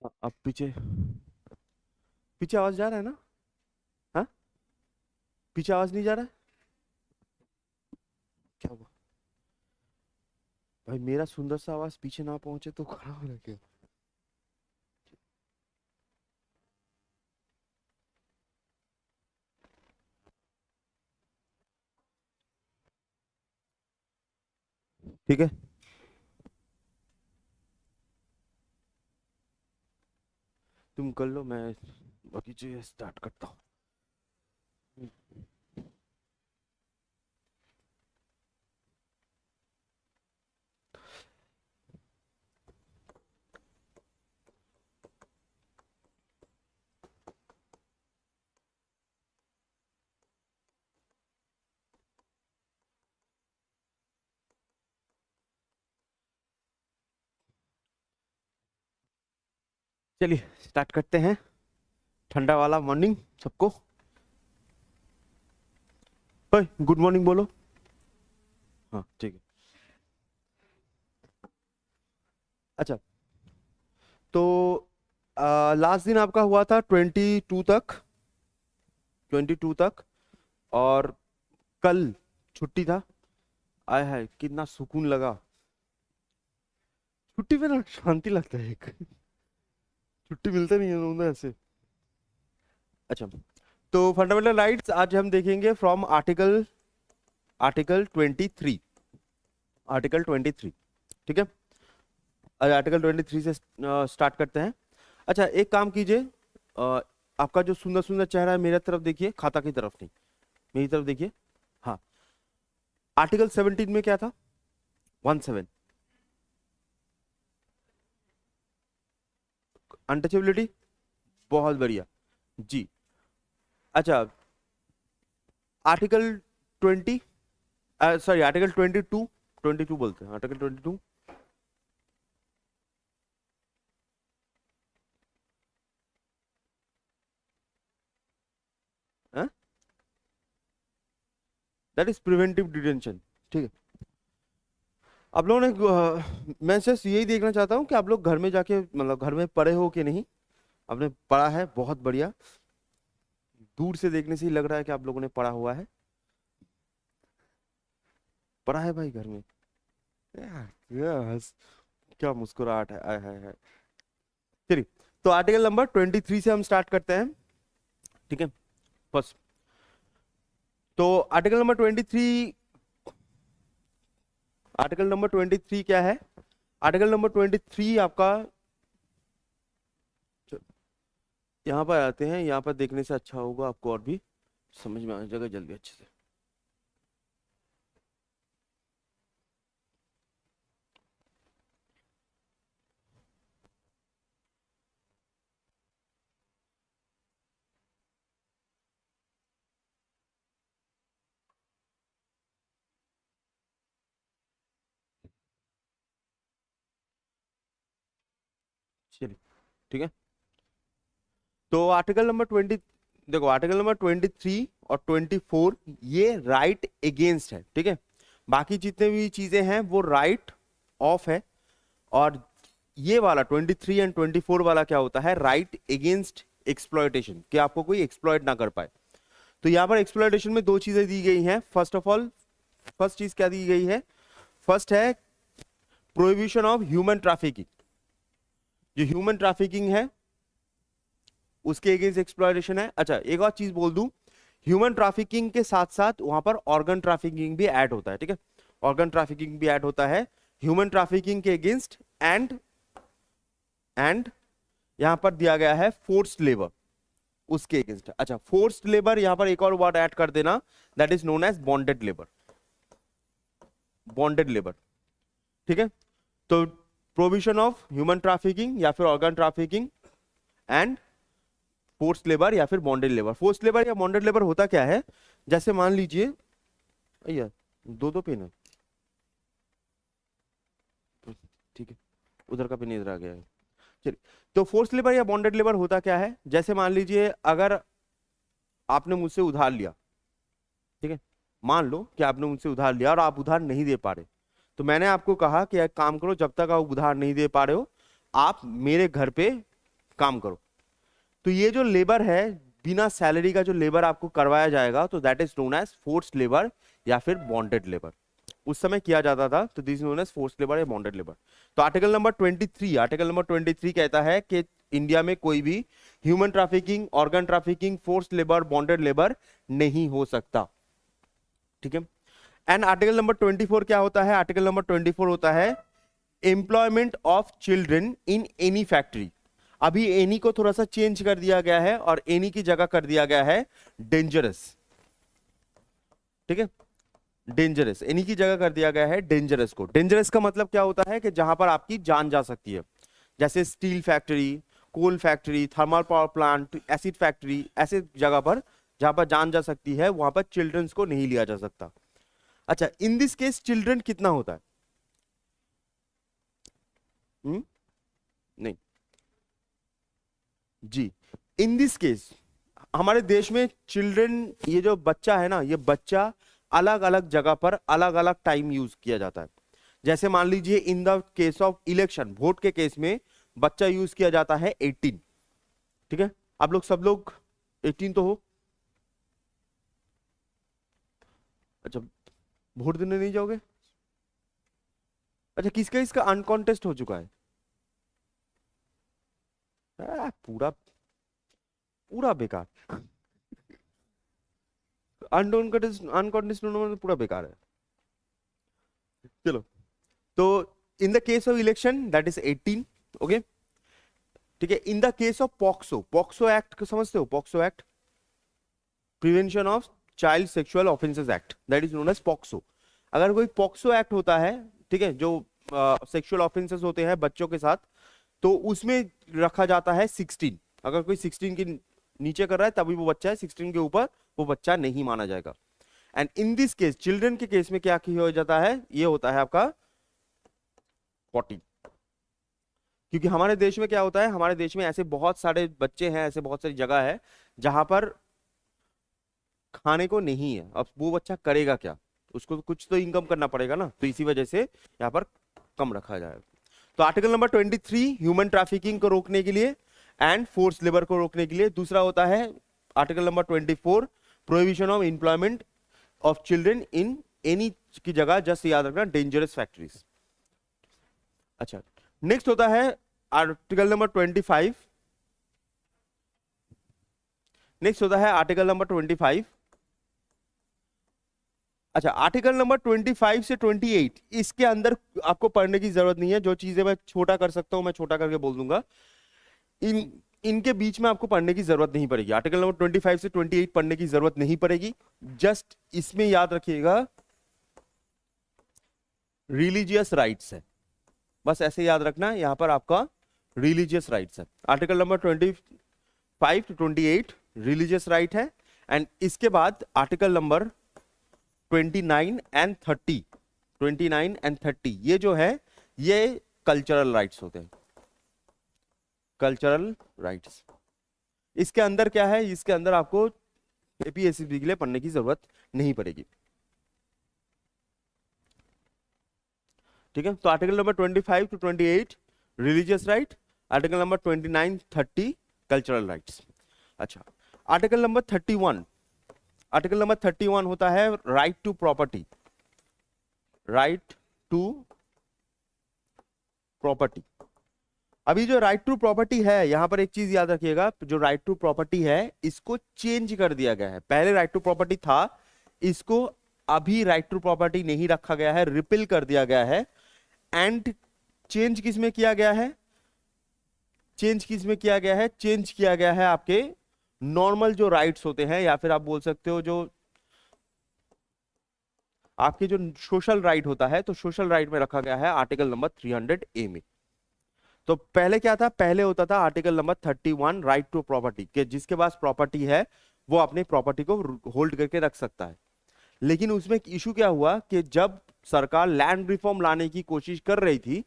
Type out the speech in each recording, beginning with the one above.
अब पीछे पीछे आवाज जा रहा है ना? हाँ, पीछे आवाज नहीं जा रहा है? क्या हुआ भाई? मेरा सुंदर सा आवाज पीछे ना पहुंचे तो खराब लगे। ठीक है, तुम कर लो, मैं बाकी चीजें स्टार्ट करता हूँ। चलिए स्टार्ट करते हैं। ठंडा वाला मॉर्निंग सबको। ओए गुड मॉर्निंग बोलो। हाँ ठीक है। अच्छा, तो लास्ट दिन आपका हुआ था 22 तक, 22 तक। और कल छुट्टी था। आय हाय कितना सुकून लगा। छुट्टी पे ना शांति लगता है एक। छुट्टी मिलता नहीं है ना ऐसे। अच्छा, तो फंडामेंटल राइट्स आज हम देखेंगे फ्रॉम आर्टिकल आर्टिकल 23। आर्टिकल 23, ठीक है। आर्टिकल 23 से स्टार्ट करते हैं। अच्छा, एक काम कीजिए, अ, आपका जो सुंदर सुंदर चेहरा है मेरे तरफ देखिए, खाता की तरफ नहीं, मेरी तरफ देखिए। हाँ, आर्टिकल 17 में क्या था? 17, अनटचेबिलिटी। बहुत बढ़िया जी। अच्छा, आर्टिकल 20, सॉरी आर्टिकल 22, 22 बोलते हैं, article 22। That is preventive detention, ठीक है। आप लोगों ने मैं सिर्फ यही देखना चाहता हूँ कि आप लोग घर में जाके, मतलब घर में पढ़े हो कि नहीं। आपने पढ़ा है, बहुत बढ़िया। दूर से देखने से ही लग रहा है कि आप लोगों ने पढ़ा हुआ है। पढ़ा है भाई घर में। यस, क्या मुस्कुराहट है, आय हाय हाय। चलिए, तो आर्टिकल नंबर 23 से हम स्टार्ट करते हैं, ठीक है। फर्स्ट, तो आर्टिकल नंबर 23, आर्टिकल नंबर 23 क्या है? आर्टिकल नंबर 23 आपका, यहाँ पर आते हैं, यहाँ पर देखने से अच्छा होगा, आपको और भी समझ में आ जाएगा जल्दी अच्छे से। चलिए, ठीक है। तो आर्टिकल नंबर 20, देखो आर्टिकल नंबर 23 और 24 ये राइट एगेंस्ट है, ठीक है। बाकी जितने भी चीजें हैं वो राइट ऑफ है। और ये वाला 23 एंड 24 वाला क्या होता है? राइट एगेंस्ट एक्सप्लॉयटेशन, कि आपको कोई एक्सप्लॉयट ना कर पाए। तो यहाँ पर एक्सप्लॉयटेशन में दो चीजें दी गई हैं। फर्स्ट ऑफ ऑल, फर्स्ट चीज क्या दी गई है? फर्स्ट है प्रोहिबिशन ऑफ ह्यूमन ट्रैफिकिंग। जो ह्यूमन ट्रैफिकिंग है उसके अगेंस्ट एक्सप्लॉयटेशन है। अच्छा, एक और चीज बोल दूं, ह्यूमन ट्रैफिकिंग के साथ साथ वहां पर ऑर्गन ट्रैफिकिंग भी ऐड होता है, ठीक है। ऑर्गन ट्रैफिकिंग भी ऐड होता है ह्यूमन ट्रैफिकिंग के अगेंस्ट। एंड यहां पर दिया गया है फोर्स्ड लेबर, उसके अगेंस्ट। अच्छा, फोर्स्ड लेबर, यहां पर एक और वर्ड ऐड कर देना, that is known as bonded labour. Bonded labour, ठीक है। तो प्रोविजन ऑफ ह्यूमन ट्रैफिकिंग या फिर organ trafficking and forced labour या फिर बॉन्डेड लेबर। फोर्स्ड लेबर या बॉन्डेड लेबर होता क्या है? जैसे मान लीजिए, भैया दो दो पेन है, ठीक है, उधर का पेन इधर आ गया है। चलिए, तो फोर्स्ड लेबर या बॉन्डेड लेबर होता क्या है? जैसे मान लीजिए अगर आपने मुझसे उधार लिया, ठीक है। मान लो कि आपने मुझसे उधार लिया और आप उधार नहीं दे पा रहे, तो मैंने आपको कहा कि एक काम करो, जब तक आप उधार नहीं दे पा रहे हो, आप मेरे घर पे काम करो। तो ये जो लेबर है, बिना सैलरी का जो लेबर आपको करवाया जाएगा, तो that is known as forced labour या फिर बॉन्डेड लेबर। उस समय किया जाता था, तो this known as forced labour या बॉन्डेड लेबर। तो आर्टिकल नंबर 23 कहता है कि इंडिया में कोई भी human trafficking, organ trafficking, forced labour, bonded labour नहीं हो सकता, ठीक है। एंड आर्टिकल नंबर 24 क्या होता है? आर्टिकल नंबर 24 होता है employment of children in any factory. अभी एनी को थोड़ा सा चेंज कर दिया गया है और एनी की जगह कर दिया गया है डेंजरस, ठीक है। डेंजरस, एनी की जगह कर दिया गया है डेंजरस को। डेंजरस का मतलब क्या होता है कि जहां पर आपकी जान जा सकती है, जैसे steel factory, coal factory, thermal power plant, acid factory, ऐसे जगह पर जहां पर जान जा सकती है, वहां पर चिल्ड्रंस को नहीं लिया जा सकता। अच्छा, इन दिस केस चिल्ड्रन कितना होता है? नहीं जी, इन दिस केस हमारे देश में चिल्ड्रन, ये जो बच्चा है ना, ये बच्चा अलग अलग जगह पर अलग अलग टाइम यूज किया जाता है। जैसे मान लीजिए इन the case of election, vote के केस में बच्चा यूज किया जाता है 18, ठीक है। आप लोग सब लोग 18 तो हो? अच्छा, वोट देने नहीं जाओगे? अच्छा, किसका इसका अनकॉन्टेस्ट हो चुका है? पूरा पूरा बेकार। अनकॉन्टेस्ट पूरा बेकार है। चलो, तो in the case of election that is 18, okay, ठीक है। In the case of POCSO, POCSO act समझते हो? POCSO act, prevention of child sexual offences act, that is known as POCSO. अगर कोई पॉक्सो एक्ट होता है, ठीक है, जो सेक्सुअल ऑफेंसेस होते हैं बच्चों के साथ, तो उसमें रखा जाता है 16। अगर कोई 16 के नीचे कर रहा है तभी वो बच्चा है, 16 के ऊपर वो बच्चा नहीं माना जाएगा। And in this case, children के केस में क्या हो जाता है? ये होता है आपका 40। क्योंकि हमारे देश में क्या होता है, हमारे देश में ऐसे बहुत सारे बच्चे हैं, ऐसे बहुत सारी जगह है जहां पर खाने को नहीं है। अब वो बच्चा करेगा क्या? उसको तो कुछ तो इनकम करना पड़ेगा ना, तो इसी वजह से यहाँ पर कम रखा जाएगा। तो आर्टिकल नंबर 23 ह्यूमन ट्रैफिकिंग को रोकने के लिए एंड फोर्स लेबर को रोकने के लिए। दूसरा होता है article number 24 prohibition of employment of children in any की जगह, जस्ट याद रखना, डेंजरस फैक्ट्रीज। अच्छा, नेक्स्ट होता है आर्टिकल नंबर 25। नेक्स्ट होता है आर्टिकल नंबर 25। अच्छा, आर्टिकल नंबर 25 से 28 इसके अंदर आपको पढ़ने की जरूरत नहीं है। जो चीजें मैं छोटा कर सकता हूं मैं छोटा करके बोल दूंगा। इनके बीच में आपको पढ़ने की जरूरत नहीं पड़ेगी। आर्टिकल नंबर 25 से 28 पढ़ने की जरूरत नहीं पड़ेगी। जस्ट इसमें याद रखिएगा रिलीजियस राइट्स है, बस ऐसे याद रखना, यहां पर आपका रिलीजियस राइट्स है। Article number 25 to 28 religious right है। एंड इसके बाद आर्टिकल नंबर 29 एंड 30, 29 एंड 30 ये जो है ये कल्चरल राइट्स होते हैं। कल्चरल राइट्स, इसके अंदर क्या है? इसके अंदर आपको एपीएससी के लिए पढ़ने की जरूरत नहीं पड़ेगी, ठीक है। तो article number 25 to 28 religious right, article number 29 30 cultural rights. अच्छा, आर्टिकल नंबर 31, आर्टिकल नंबर 31 होता है right to property. Right to property, अभी जो राइट टू प्रॉपर्टी है यहां पर एक चीज याद रखिएगा, जो राइट टू प्रॉपर्टी है इसको चेंज कर दिया गया है। पहले राइट टू प्रॉपर्टी था, इसको अभी राइट टू प्रॉपर्टी नहीं रखा गया है, रिपील कर दिया गया है। एंड चेंज किस में किया गया है? चेंज किस में किया गया है? चेंज किया गया है आपके नॉर्मल जो राइट्स होते हैं, या फिर आप बोल सकते हो जो आपके जो सोशल राइट होता है, तो सोशल राइट में रखा गया है आर्टिकल नंबर 300A में। तो पहले क्या था? पहले होता था article number 31 right to property, के जिसके पास प्रॉपर्टी है वो अपनी प्रॉपर्टी को होल्ड करके रख सकता है। लेकिन उसमें इशू क्या हुआ कि जब सरकार लैंड रिफॉर्म लाने की कोशिश कर रही थी,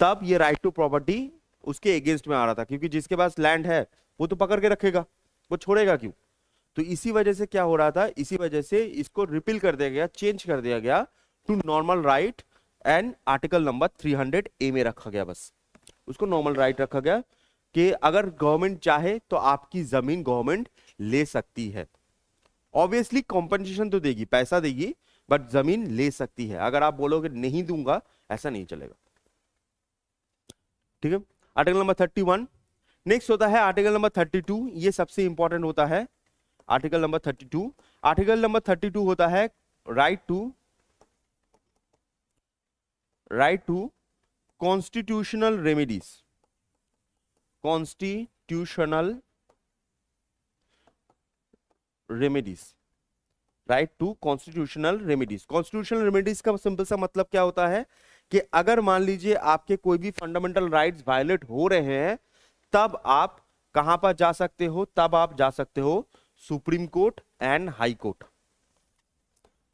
तब ये राइट टू प्रॉपर्टी उसके अगेंस्ट में आ रहा था, क्योंकि जिसके पास लैंड है वो तो पकड़ के रखेगा, वो छोड़ेगा क्यों? तो इसी वजह से क्या हो रहा था, इसी वजह से इसको रिपील कर दिया गया, चेंज कर दिया गया to normal right, and article number 300A में रखा गया, बस उसको नॉर्मल राइट रखा गया। कि अगर गवर्नमेंट चाहे तो आपकी जमीन गवर्नमेंट ले सकती है। ऑब्वियसली कॉम्पनसेशन तो देगी, पैसा देगी, बट जमीन ले सकती है। अगर आप बोलोगे नहीं दूंगा, ऐसा नहीं चलेगा। ठीक है, आर्टिकल नंबर 31। नेक्स्ट होता है आर्टिकल नंबर 32। ये सबसे इंपॉर्टेंट होता है आर्टिकल नंबर 32। आर्टिकल नंबर 32 होता है right to constitutional remedies. Constitutional remedies, right to constitutional remedies. Constitutional remedies का सिंपल सा मतलब क्या होता है कि अगर मान लीजिए आपके कोई भी फंडामेंटल राइट्स वायलेट हो रहे हैं, तब आप कहां पर जा सकते हो? तब आप जा सकते हो supreme court and high court.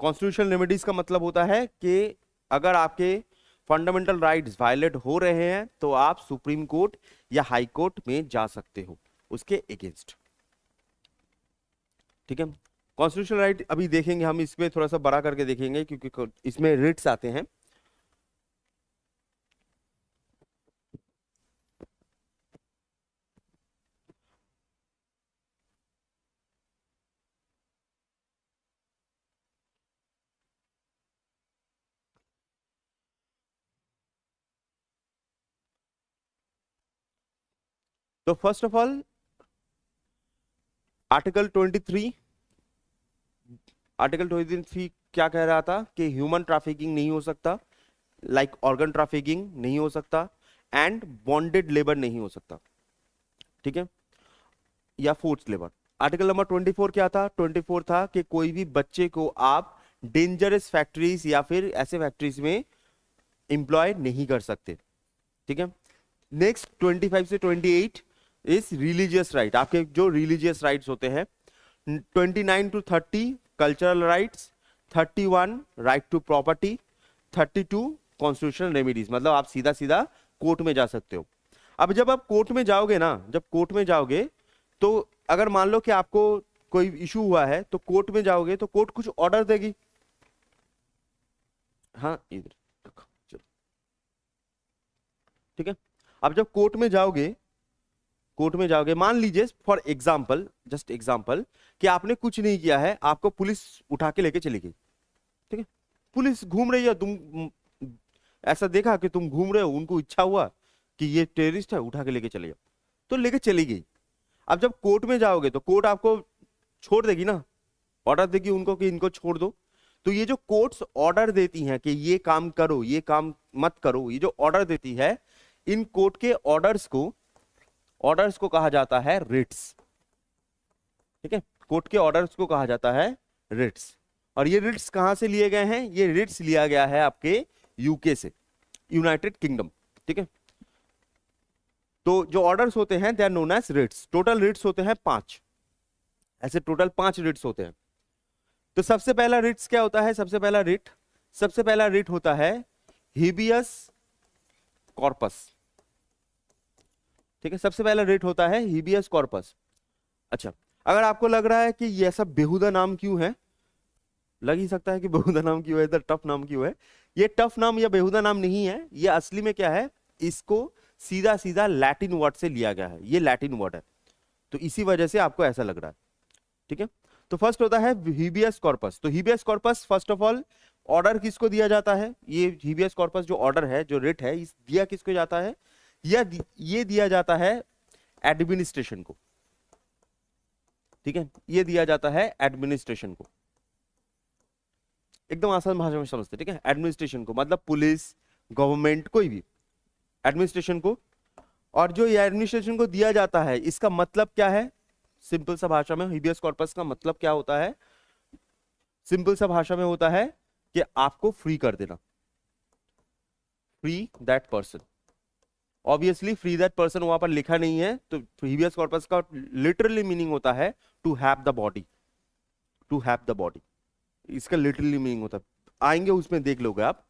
Constitutional remedies का मतलब होता है कि अगर आपके फंडामेंटल राइट्स वायलेट हो रहे हैं तो आप सुप्रीम कोर्ट या हाई कोर्ट में जा सकते हो उसके अगेंस्ट। ठीक है, कॉन्स्टिट्यूशनल राइट अभी देखेंगे हम, इसमें थोड़ा सा बड़ा करके देखेंगे क्योंकि इसमें रिट्स आते हैं। तो first of all article 23, article 23 क्या कह रहा था कि ह्यूमन ट्रैफिकिंग नहीं हो सकता, लाइक ऑर्गन ट्रैफिकिंग नहीं हो सकता, एंड बॉन्डेड लेबर नहीं हो सकता। ठीक है, या फोर्स लेबर। आर्टिकल नंबर 24 क्या था? 24 था कि कोई भी बच्चे को आप डेंजरस फैक्ट्रीज या फिर ऐसे फैक्ट्रीज में इंप्लॉय नहीं कर सकते। ठीक है, नेक्स्ट 25 से 28 इज रिलीजियस राइट, आपके जो रिलीजियस राइट्स होते हैं। 29 to 30 cultural rights, 31 right to property, 32 constitutional remedies, मतलब आप सीधा सीधा कोर्ट में जा सकते हो। अब जब आप कोर्ट में जाओगे ना, जब कोर्ट में जाओगे तो अगर मान लो कि आपको कोई इशू हुआ है तो कोर्ट में जाओगे तो कोर्ट कुछ ऑर्डर देगी। हाँ इधर रखो, चलो। ठीक है, अब जब कोर्ट में जाओगे, कोर्ट में जाओगे, मान लीजिए फॉर एग्जाम्पल, जस्ट एग्जाम्पल, कि आपने कुछ नहीं किया है, आपको पुलिस उठा के लेके चली गई। ठीक है, पुलिस घूम रही है, तुम ऐसा देखा कि तुम घूम रहे हो, उनको इच्छा हुआ कि ये टेररिस्ट है, उठा के लेके चले जाओ, तो लेके चली गई। अब जब कोर्ट में जाओगे तो कोर्ट आपको छोड़ देगी ना, ऑर्डर देगी उनको कि इनको छोड़ दो। तो ये जो कोर्ट्स ऑर्डर देती हैं कि ये काम करो, ये काम मत करो, ये जो ऑर्डर देती है, इन कोर्ट के ऑर्डर्स को कहा जाता है रिट्स। ठीक है, कोर्ट के ऑर्डर्स को कहा जाता है रिट्स। और ये रिट्स कहां से लिए गए हैं? ये रिट्स लिया गया है आपके यूके से, यूनाइटेड किंगडम। ठीक है, तो जो ऑर्डर्स होते हैं they are known as writs. Total writs होते हैं 5, ऐसे टोटल 5 रिट्स होते हैं। तो सबसे पहला रिट्स क्या होता है? सबसे पहला रिट होता है हिबियस कॉर्पस। ठीक है, सबसे पहला रिट होता है हिबियस कॉर्पस। अच्छा, अगर आपको लग रहा है कि ये ऐसा बेहुदा नाम क्यों है, लग ही सकता है कि बेहुदा नाम क्यों है, इधर टफ नाम क्यों है। ये टफ नाम या बेहुदा नाम नहीं है, ये असली में क्या है, इसको सीधा सीधा लैटिन वर्ड से लिया गया है, ये लैटिन वर्ड है, तो इसी वजह से आपको ऐसा लग रहा है। ठीक है, तो फर्स्ट होता है हिबियस कॉर्पस। तो habeas corpus first of all order किसको दिया जाता है? ये हिबियस कॉर्पस जो ऑर्डर है, जो रिट है, इस दिया किसको जाता है? ये दिया जाता है एडमिनिस्ट्रेशन को। ठीक है, ये दिया जाता है एडमिनिस्ट्रेशन को, एकदम आसान भाषा में समझते। ठीक है, एडमिनिस्ट्रेशन को मतलब पुलिस, गवर्नमेंट, कोई भी एडमिनिस्ट्रेशन को। और जो ये एडमिनिस्ट्रेशन को दिया जाता है, इसका मतलब क्या है? सिंपल सा भाषा में हिबियस कॉर्पस का मतलब क्या होता है? सिंपल सा भाषा में होता है कि आपको फ्री कर देना, free that person. Obviously free that person वहां पर लिखा नहीं है, तो हिबियस कॉर्पस का लिटरली मीनिंग होता है to have the body, to have the body, इसका लिटरली मीनिंग होता है। आएंगे उसमें देख लोगे आप,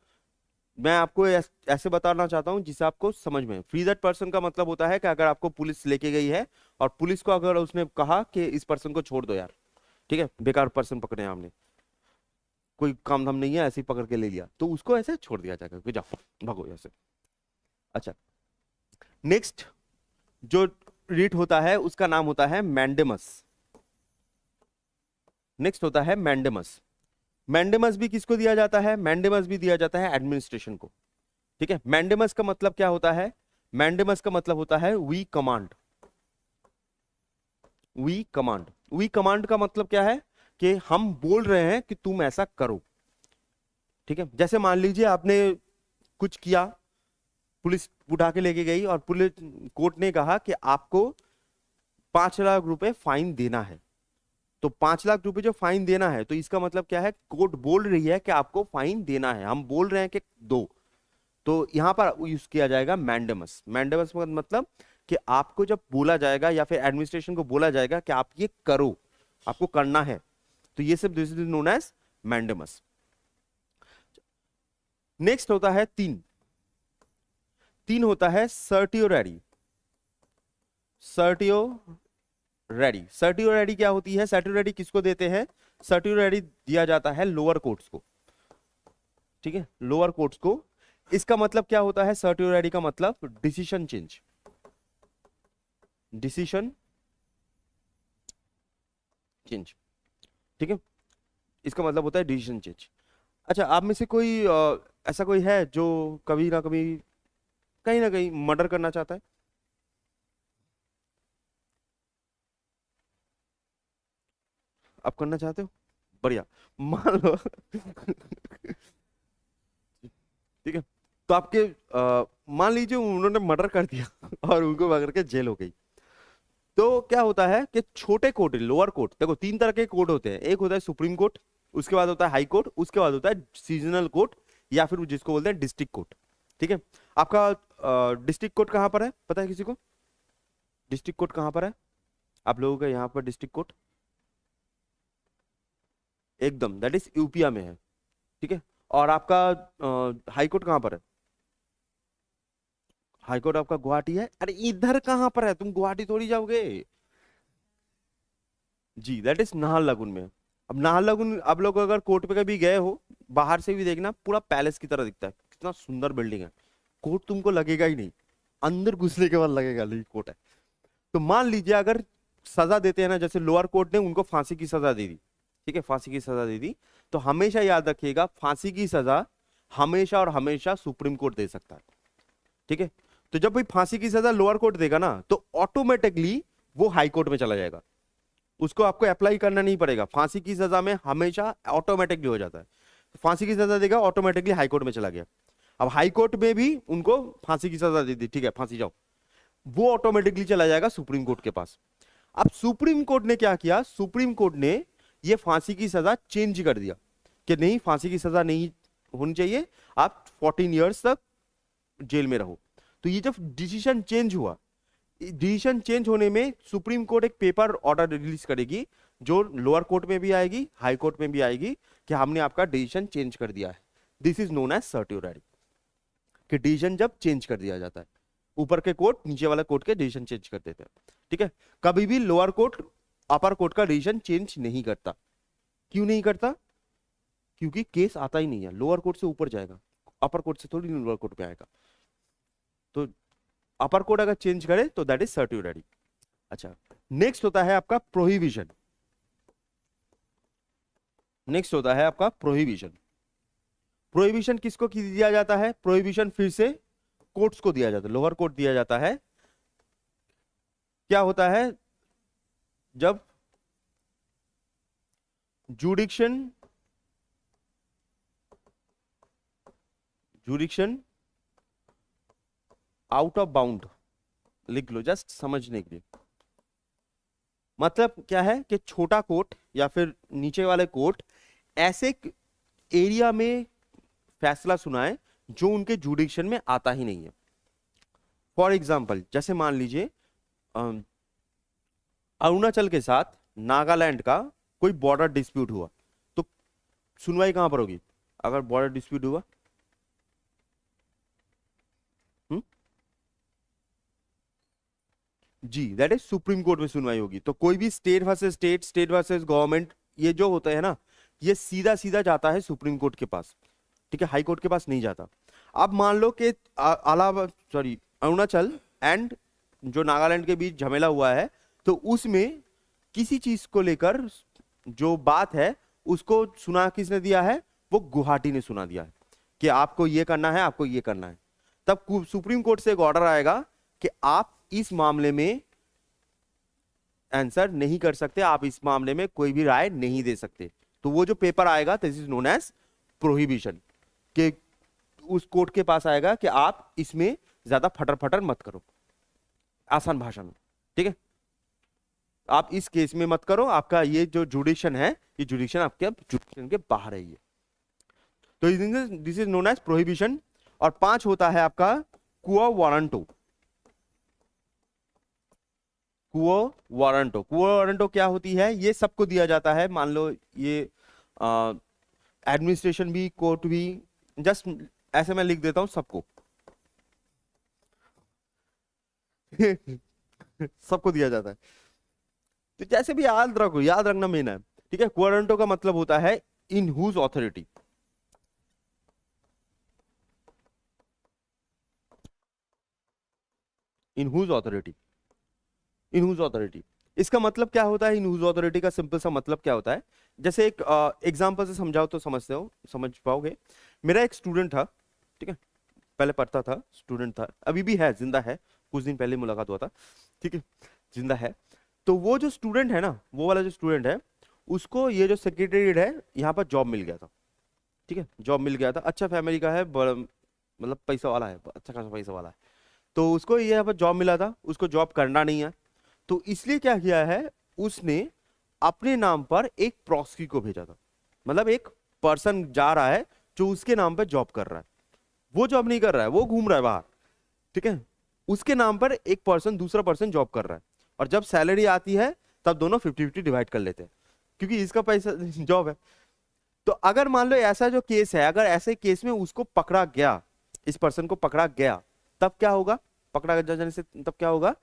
मैं आपको ऐसे बताना चाहता हूं जिससे आपको समझ में। फ्री दैट पर्सन का मतलब होता है कि अगर आपको पुलिस लेके गई है और पुलिस को अगर उसने कहा कि इस पर्सन को छोड़ दो यार, ठीक है, बेकार पर्सन पकड़े हैं हमने, कोई काम धाम नहीं है, ऐसे ही पकड़ के ले लिया, तो उसको ऐसे छोड़ दिया जाएगा कि जाओ भागो ऐसे। अच्छा, नेक्स्ट जो रिट होता है उसका नाम होता है मैंडेमस। नेक्स्ट होता है मैंडेमस। मैंडेमस भी किसको दिया जाता है? मैंडेमस भी दिया जाता है एडमिनिस्ट्रेशन को। ठीक है, मैंडेमस का मतलब क्या होता है? मैंडेमस का मतलब होता है we command. We command, we command का मतलब क्या है कि हम बोल रहे हैं कि तुम ऐसा करो। ठीक है, जैसे मान लीजिए आपने कुछ किया, पुलिस उठा के लेके गई और पुलिस कोर्ट ने कहा कि आपको 5 लाख रुपए फाइन देना है। तो 5 लाख रुपए जो फाइन देना है, तो इसका मतलब क्या है? कोर्ट बोल रही है कि आपको फाइन देना है, हम बोल रहे हैं कि दो। तो यहां पर यूज किया जाएगा मैंडेमस। मैंडेमस का मतलब कि आपको जब बोला जाएगा या फिर एडमिनिस्ट्रेशन को बोला जाएगा कि आप ये करो, आपको करना है, तो ये सब this is known as mandamus. Next होता है तीन। तीन होता है सर्टियोरेडी। सर्टियोरेडी, सर्टियोरेडी क्या होती है? सर्टियोरेडी किसको देते हैं? सर्टियोरेडी दिया जाता है लोअर कोर्ट्स को। ठीक है, लोअर कोर्ट्स को। इसका मतलब क्या होता है? सर्टियोरेडी का मतलब डिसीजन चेंज। डिसीजन चेंज, ठीक है, इसका मतलब होता है डिसीजन चेंज। अच्छा, आप में से कोई ऐसा कोई है जो कभी ना कहीं मर्डर करना चाहता है? आप करना चाहते हो? बढ़िया। मान लो ठीक है, तो आपके मान लीजिए उन्होंने मर्डर कर दिया और उनको पकड़ के जेल हो गई। तो क्या होता है कि छोटे कोर्ट, लोअर कोर्ट, देखो तीन तरह के कोर्ट होते हैं। एक होता है सुप्रीम कोर्ट, उसके बाद होता है हाई कोर्ट, उसके बाद होता है सीजनल कोर्ट या फिर जिसको बोलते हैं डिस्ट्रिक्ट कोर्ट। ठीक है, आपका डिस्ट्रिक्ट कोर्ट कहां पर है, पता है किसी को? डिस्ट्रिक्ट कोर्ट कहां पर है आप लोगों का? यहाँ पर डिस्ट्रिक्ट कोर्ट एकदम दैट इज यूपिया में है। ठीक है, और आपका हाई कोर्ट कहां पर है? हाई कोर्ट आपका गुवाहाटी है। अरे इधर कहां पर है? तुम गुवाहाटी थोड़ी जाओगे जी, दैट इज नाहरलगुन में। अब नाहरलगुन आप लोग अगर कोर्ट पे कभी गए हो, बाहर से भी देखना, पूरा पैलेस की तरह दिखता है, कितना सुंदर बिल्डिंग है। कोर्ट तुमको लगेगा ही नहीं, अंदर घुसने के बाद लगेगा नहीं कोर्ट है। तो मान लीजिए अगर सजा देते हैं ना, जैसे लोअर कोर्ट ने उनको फांसी की सजा दे दी, ठीक है, फांसी की सजा दे दी, तो हमेशा याद रखिएगा फांसी की सजा हमेशा और हमेशा सुप्रीम कोर्ट दे सकता है। ठीक है, तो जब भाई फांसी की सजा लोअर कोर्ट देगा ना, तो ऑटोमेटिकली वो हाई कोर्ट में चला जाएगा, उसको आपको अप्लाई करना नहीं पड़ेगा। फांसी की सजा में हमेशा ऑटोमेटिकली हो जाता है, तो फांसी की सजा देगा ऑटोमेटिकली हाई कोर्ट में चला गया। अब हाई कोर्ट में भी उनको फांसी की सजा दे दी, ठीक है फांसी जाओ, वो ऑटोमेटिकली चला जाएगा सुप्रीम कोर्ट के पास। अब सुप्रीम कोर्ट ने क्या किया? सुप्रीम कोर्ट ने ये फांसी की सजा चेंज कर दिया कि नहीं, फांसी की सजा नहीं होनी चाहिए, आप 14 ईयर्स तक जेल में रहो। तो ये जब डिसीजन चेंज हुआ, डिसीजन चेंज होने में सुप्रीम कोर्ट एक पेपर ऑर्डर रिलीज करेगी, जो लोअर कोर्ट में भी आएगी, हाई कोर्ट में भी आएगी, कि हमने आपका डिसीजन चेंज कर दिया है। दिस इज नोन एज सर्टियोरेडी, कि डिसीजन जब चेंज कर दिया जाता है, ऊपर के कोर्ट नीचे वाला कोर्ट के डिसीजन चेंज कर देते हैं। ठीक है, कभी भी लोअर कोर्ट अपर कोर्ट का डिसीजन चेंज नहीं करता। क्यों नहीं करता? क्योंकि केस आता ही नहीं है, लोअर कोर्ट से ऊपर जाएगा, अपर कोर्ट से थोड़ी लोअर कोर्ट पे आएगा। तो अपर कोर्ट अगर चेंज करे तो दैट इज सर्टियोरेडी। अच्छा, नेक्स्ट होता है आपका प्रोहिबिशन। नेक्स्ट होता है आपका प्रोहिबिशन। प्रोहिबिशन किसको दिया जाता है? प्रोहिबिशन फिर से कोर्ट्स को दिया जाता है, लोअर कोर्ट दिया जाता है। क्या होता है? जब जुडिक्शन आउट ऑफ बाउंड, लिख लो जस्ट समझने के लिए। मतलब क्या है कि छोटा कोर्ट या फिर नीचे वाले कोर्ट ऐसे एरिया में फैसला सुनाए जो उनके जुडिक्शन में आता ही नहीं है। फॉर एग्जाम्पल, जैसे मान लीजिए अरुणाचल के साथ नागालैंड का कोई बॉर्डर डिस्प्यूट हुआ, तो सुनवाई कहां पर होगी अगर बॉर्डर डिस्प्यूट हुआ? जी, दैट इज सुप्रीम कोर्ट में सुनवाई होगी। तो कोई भी state versus state, state versus government, ये जो होता है ना, ये सीधा सीधा जाता है सुप्रीम कोर्ट के पास। ठीक है, हाई कोर्ट के पास नहीं जाता। अब मान लो कि अरुणाचल एंड जो नागालैंड के बीच झमेला हुआ है, तो उसमें किसी चीज को लेकर जो बात है उसको सुना किसने दिया है? वो गुवाहाटी ने सुना दिया है कि आपको ये करना है, आपको ये करना है। तब सुप्रीम कोर्ट से एक ऑर्डर आएगा कि आप इस मामले में आंसर नहीं कर सकते, आप इस मामले में कोई भी राय नहीं दे सकते। तो वो जो पेपर आएगा this is known as prohibition, कि उस कोर्ट के पास आएगा कि आप इसमें ज्यादा फटर फटर मत करो, आसान भाषा में, ठीक है? आप इस केस में मत करो, आपका ये जो जुडिक्शन है, ये जुडिक्शन आपके जुडिक्शन के बाहर है ये। तो this is known as prohibition. और 5 होता है आपका quo warranto. Quo warranto, quo warranto क्या होती है? ये सबको दिया जाता है। मान लो ये एडमिनिस्ट्रेशन भी, कोर्ट भी, जस्ट ऐसे मैं लिख देता हूं सबको सबको दिया जाता है। तो जैसे भी याद रखो, याद रखना मेन है, ठीक है? क्वारंटो का मतलब होता है in whose authority. In whose authority, in whose authority, इसका मतलब क्या होता है? इन हुज ऑथोरिटी का सिंपल सा मतलब क्या होता है? जैसे एक एग्जांपल से समझाओ तो समझते हो, समझ पाओगे। मेरा एक स्टूडेंट था, ठीक है? पहले पढ़ता था, स्टूडेंट था, अभी भी है, जिंदा है, कुछ दिन पहले मुलाकात हुआ था, ठीक है? जिंदा है। तो वो जो स्टूडेंट है ना, वो वाला जो स्टूडेंट है, उसको ये जो सेक्रेटरीट है यहाँ पर जॉब मिल गया था, ठीक है? जॉब मिल गया था, अच्छा फैमिली का है, मतलब पैसा वाला है, अच्छा खासा पैसा वाला है। तो उसको ये यहाँ पर जॉब मिला था, उसको जॉब करना नहीं है, तो इसलिए क्या किया है, उसने अपने नाम पर एक प्रॉक्सी को भेजा था। मतलब एक पर्सन जा रहा है जो उसके नाम पर जॉब कर रहा है, वो जॉब नहीं कर रहा है, वो घूम रहा है बाहर, ठीक है? उसके नाम पर एक पर्सन, दूसरा पर्सन जॉब कर रहा है, और जब सैलरी आती है तब दोनों 50-50 डिवाइड कर लेते हैं, क्योंकि इसका पैसा जॉब है। तो अगर मान लो ऐसा जो केस है, अगर ऐसे केस में उसको पकड़ा गया, इस पर्सन को पकड़ा गया, तब क्या होगा? पकड़ा जाने से तब क्या होगा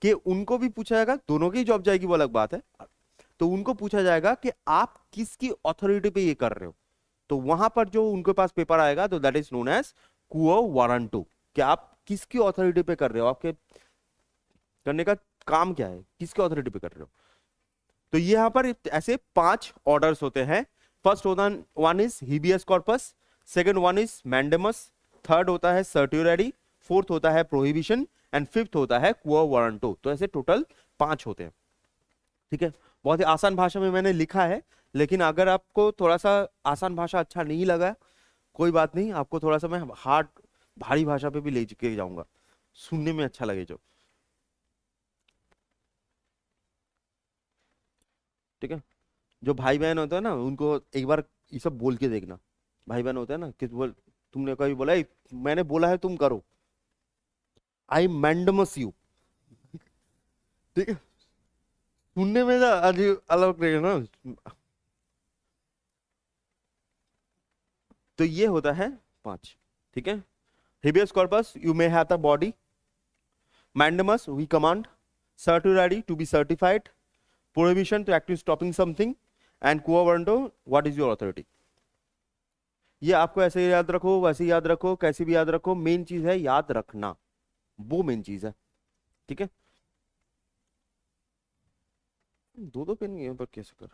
कि उनको भी पूछा जाएगा, दोनों की जॉब जाएगी वो अलग बात है, तो उनको पूछा जाएगा कि आप किसकी अथॉरिटी पे ये कर रहे हो। तो वहां पर जो उनके पास पेपर आएगा, तो that is known as quo warranto, कि आप किसकी अथॉरिटी पे कर रहे हो, आपके करने का काम क्या है, किसके अथॉरिटी पे कर रहे हो। तो यहां पर ऐसे 5 ऑर्डर्स होते हैं। फर्स्ट होता one is habeas corpus, second one is mandamus, third होता है सर्ट्यूरेरी, फोर्थ होता है प्रोहिबिशन, एंड फिफ्थ होता है क्वो वारंटो। तो ऐसे टोटल 5 होते हैं, ठीक है? बहुत ही आसान भाषा में मैंने लिखा है, लेकिन अगर आपको थोड़ा सा आसान भाषा अच्छा नहीं लगा, कोई बात नहीं, आपको थोड़ा सा मैं हार्ड भारी भाषा पे भी ले के जाऊंगा, सुनने में अच्छा लगे जो, ठीक है? जो भाई बहन होते हैं ना, उनको एक बार ये सब बोल के देखना। भाई बहन होते हैं ना कि तुमने कभी बोला "ए, मैंने बोला है तुम करो, आई मैंडमस यू", ठीक है? सुनने में ना अजीब अलग लगेगा ना। तो ये होता है 5, ठीक है? Habeas corpus, you may have the body, mandamus, we command, certiorari, to be certified, prohibition, to active stopping something, and quo warranto, what is your authority. ये आपको ऐसे ही याद रखो, वैसे ही याद रखो, कैसे भी याद रखो, मेन चीज है याद रखना, वो मेन चीज है, ठीक है? दो दो पेन यहाँ पर कैसे कर,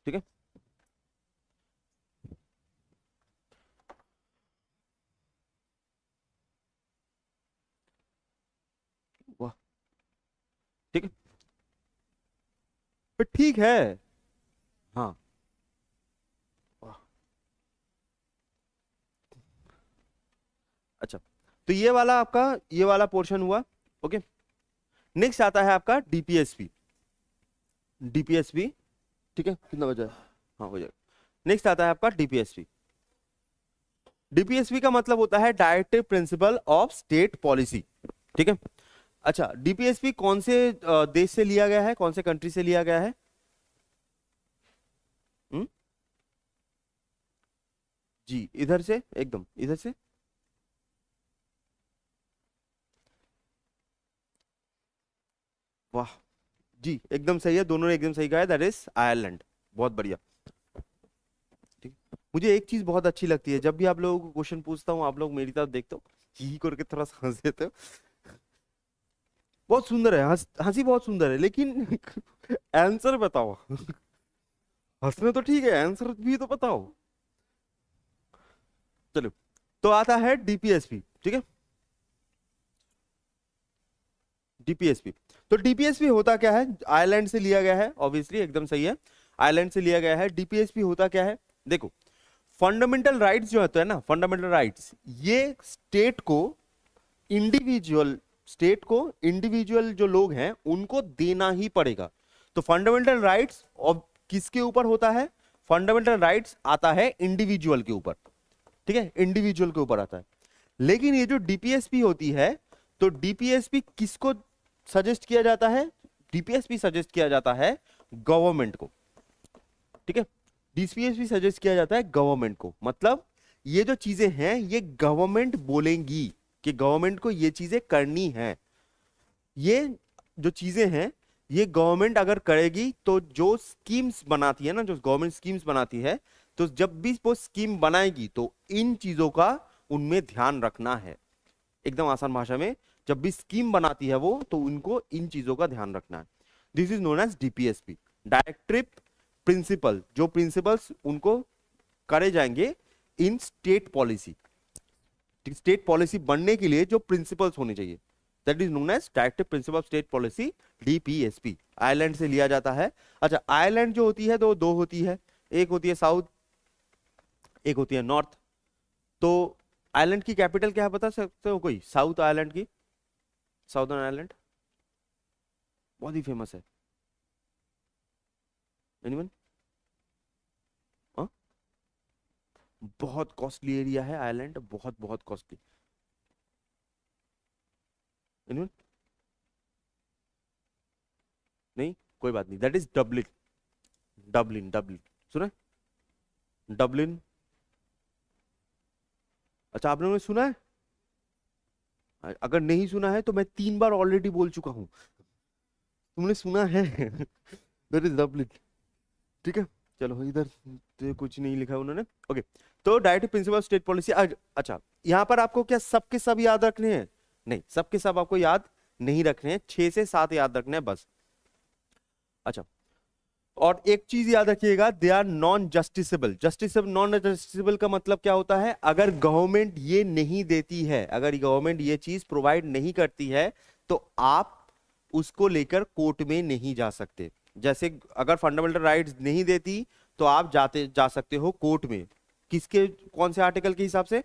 ठीक है? वाह, ठीक है, फिर ठीक है। हाँ, वाह, अच्छा, तो ये वाला आपका, ये वाला पोर्शन हुआ, ओके? नेक्स्ट आता है आपका डीपीएसपी। डीपीएसपी, ठीक है? कितना बचा है? हाँ, हो जाएगा। नेक्स्ट आता है आपका डीपीएसपी। डीपीएसपी का मतलब होता है directive principle of state policy, ठीक है? अच्छा, डीपीएसपी कौन से देश से लिया गया है, कौन से कंट्री से लिया गया है? हुँ? जी, इधर से, एकदम इधर से। वाह, जी एकदम सही है, दोनों ने एकदम सही कहा है, दैट इज आयरलैंड। बहुत बढ़िया, ठीक। मुझे एक चीज बहुत अच्छी लगती है, जब भी आप लोगों को क्वेश्चन पूछता हूँ आप लोग मेरी तरफ देखते हो, ही करके थोड़ा सा हंस देते हो। बहुत सुंदर है, हंसी बहुत सुंदर है, लेकिन आंसर बताओ। हंसने तो ठीक है, आंसर भी तो बताओ। चलो, तो आता है डीपीएसपी, ठीक है। डीपीएसपी, तो डीपीएसपी होता क्या है, आयरलैंड से लिया गया है, ऑब्वियसली एकदम सही है, आयरलैंड से लिया गया है। डीपीएसपी होता क्या है, देखो, फंडामेंटल राइट्स जो होते हैं ना, फंडामेंटल राइट्स, ये स्टेट को, इंडिविजुअल स्टेट को, इंडिविजुअल जो लोग हैं उनको देना ही पड़ेगा। तो फंडामेंटल राइट्स और किसके ऊपर होता है, फंडामेंटल राइट्स आता है इंडिविजुअल के ऊपर, ठीक है, इंडिविजुअल के ऊपर आता है। लेकिन ये जो डीपीएसपी होती है, तो डीपीएसपी किसको सजेस्ट किया जाता है, डीपीएसपी सजेस्ट किया जाता है गवर्नमेंट को, ठीक है। डीपीएसपी सजेस्ट किया जाता है गवर्नमेंट को, मतलब ये जो चीजें हैं ये गवर्नमेंट बोलेंगी कि गवर्नमेंट को ये चीजें करनी है। ये जो चीजें हैं ये गवर्नमेंट अगर करेगी, तो जो स्कीम्स बनाती है ना, जो गवर्नमेंट स्कीम्स बनाती है, तो जब भी वो स्कीम बनाएगी तो इन चीजों का उनमें ध्यान रखना है। एकदम आसान भाषा में, जब भी स्कीम बनाती है वो, तो उनको इन चीजों का ध्यान रखना है। This is known as DPSP, directive principle, जो प्रिंसिपल्स उनको करे जाएंगे in state policy, state policy बनने के लिए जो प्रिंसिपल्स होने चाहिए, that is known as directive principle of state policy, DPSP. Ireland से लिया जाता है। अच्छा, आयरलैंड जो होती है तो दो होती है, एक होती है साउथ, एक होती है नॉर्थ। तो आयरलैंड की कैपिटल क्या है बता सकते हो कोई, साउथ आयरलैंड की, साउदर्न आयरलैंड बहुत ही फेमस है, एनीवन? बहुत कॉस्टली एरिया है आयरलैंड, बहुत बहुत कॉस्टली, एनीवन? नहीं, कोई बात नहीं, that is Dublin, Dublin, Dublin सुना है? डबलिन, अच्छा आप लोगों ने सुना है? अगर नहीं सुना है तो मैं 3 बार ऑलरेडी बोल चुका हूं, तुमने सुना है? दैट इज डबलिन, ठीक है। चलो इधर तो कुछ नहीं लिखा उन्होंने, ओके। तो directive principle of state policy, अच्छा यहां पर आपको क्या सबके सब याद रखने हैं? नहीं, सबके सब आपको याद नहीं रखने हैं, 6 से 7 याद रखने हैं बस। अच्छा, और एक चीज याद रखिएगा, they are non justiciable. Justiciable, non justiciable का मतलब क्या होता है, अगर गवर्नमेंट ये नहीं देती है, अगर गवर्नमेंट ये चीज प्रोवाइड नहीं करती है, तो आप उसको लेकर कोर्ट में नहीं जा सकते। जैसे अगर फंडामेंटल राइट्स नहीं देती तो आप जा सकते हो कोर्ट में, किसके, कौन से आर्टिकल के हिसाब से?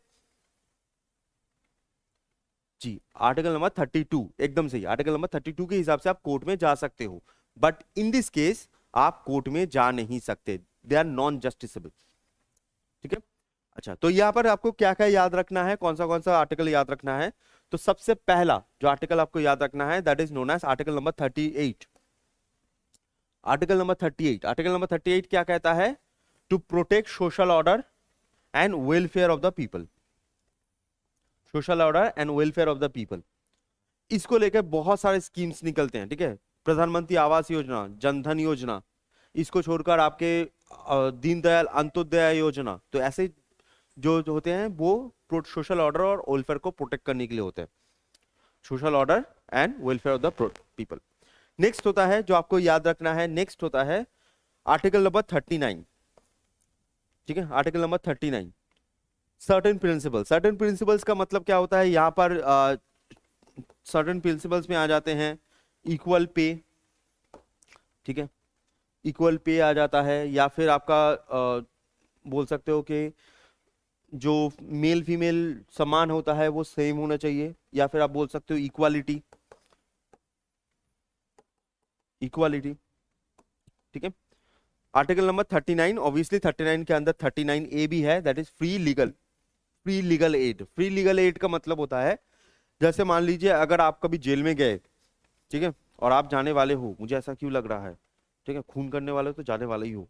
जी, आर्टिकल नंबर 32, एकदम सही, आर्टिकल नंबर 32 के हिसाब से आप कोर्ट में जा सकते हो। बट इन दिस केस आप कोर्ट में जा नहीं सकते, दे आर नॉन जस्टिसेबल, ठीक है। अच्छा, तो यहां पर आपको क्या क्या याद रखना है, कौन सा आर्टिकल याद रखना है? तो सबसे पहला जो आर्टिकल आपको याद रखना है, that is known as article number 38। Article number 38, article number 38 क्या कहता है? To protect social order and welfare of the people, social order and welfare of the people. इसको लेकर बहुत सारे स्कीम्स निकलते हैं, ठीक है। प्रधानमंत्री आवास योजना, जनधन योजना, इसको छोड़कर आपके दीनदयाल अंत्योदय योजना, तो ऐसे जो होते हैं वो सोशल ऑर्डर और वेलफेयर को प्रोटेक्ट करने के लिए होते हैं, social order and welfare of the people. Next होता है जो आपको याद रखना है, नेक्स्ट होता है आर्टिकल नंबर 39, ठीक है, article number 39, certain principle. Certain principles का मतलब क्या होता है, यहां पर सर्टेन प्रिंसिपल्स में आ जाते हैं इक्वल पे, ठीक है, इक्वल पे आ जाता है, या फिर आपका बोल सकते हो कि जो मेल फीमेल समान होता है वो सेम होना चाहिए, या फिर आप बोल सकते हो इक्वालिटी, इक्वालिटी, ठीक है। आर्टिकल नंबर 39, ऑब्वियसली 39 के अंदर 39A भी है, that is free legal, free legal add. Free legal add का मतलब होता है, जैसे मान लीजिए अगर आप कभी जेल में गए, ठीक है, और आप जाने वाले हो, मुझे ऐसा क्यों लग रहा है, ठीक है, खून करने वाले हो तो जाने वाले ही हो,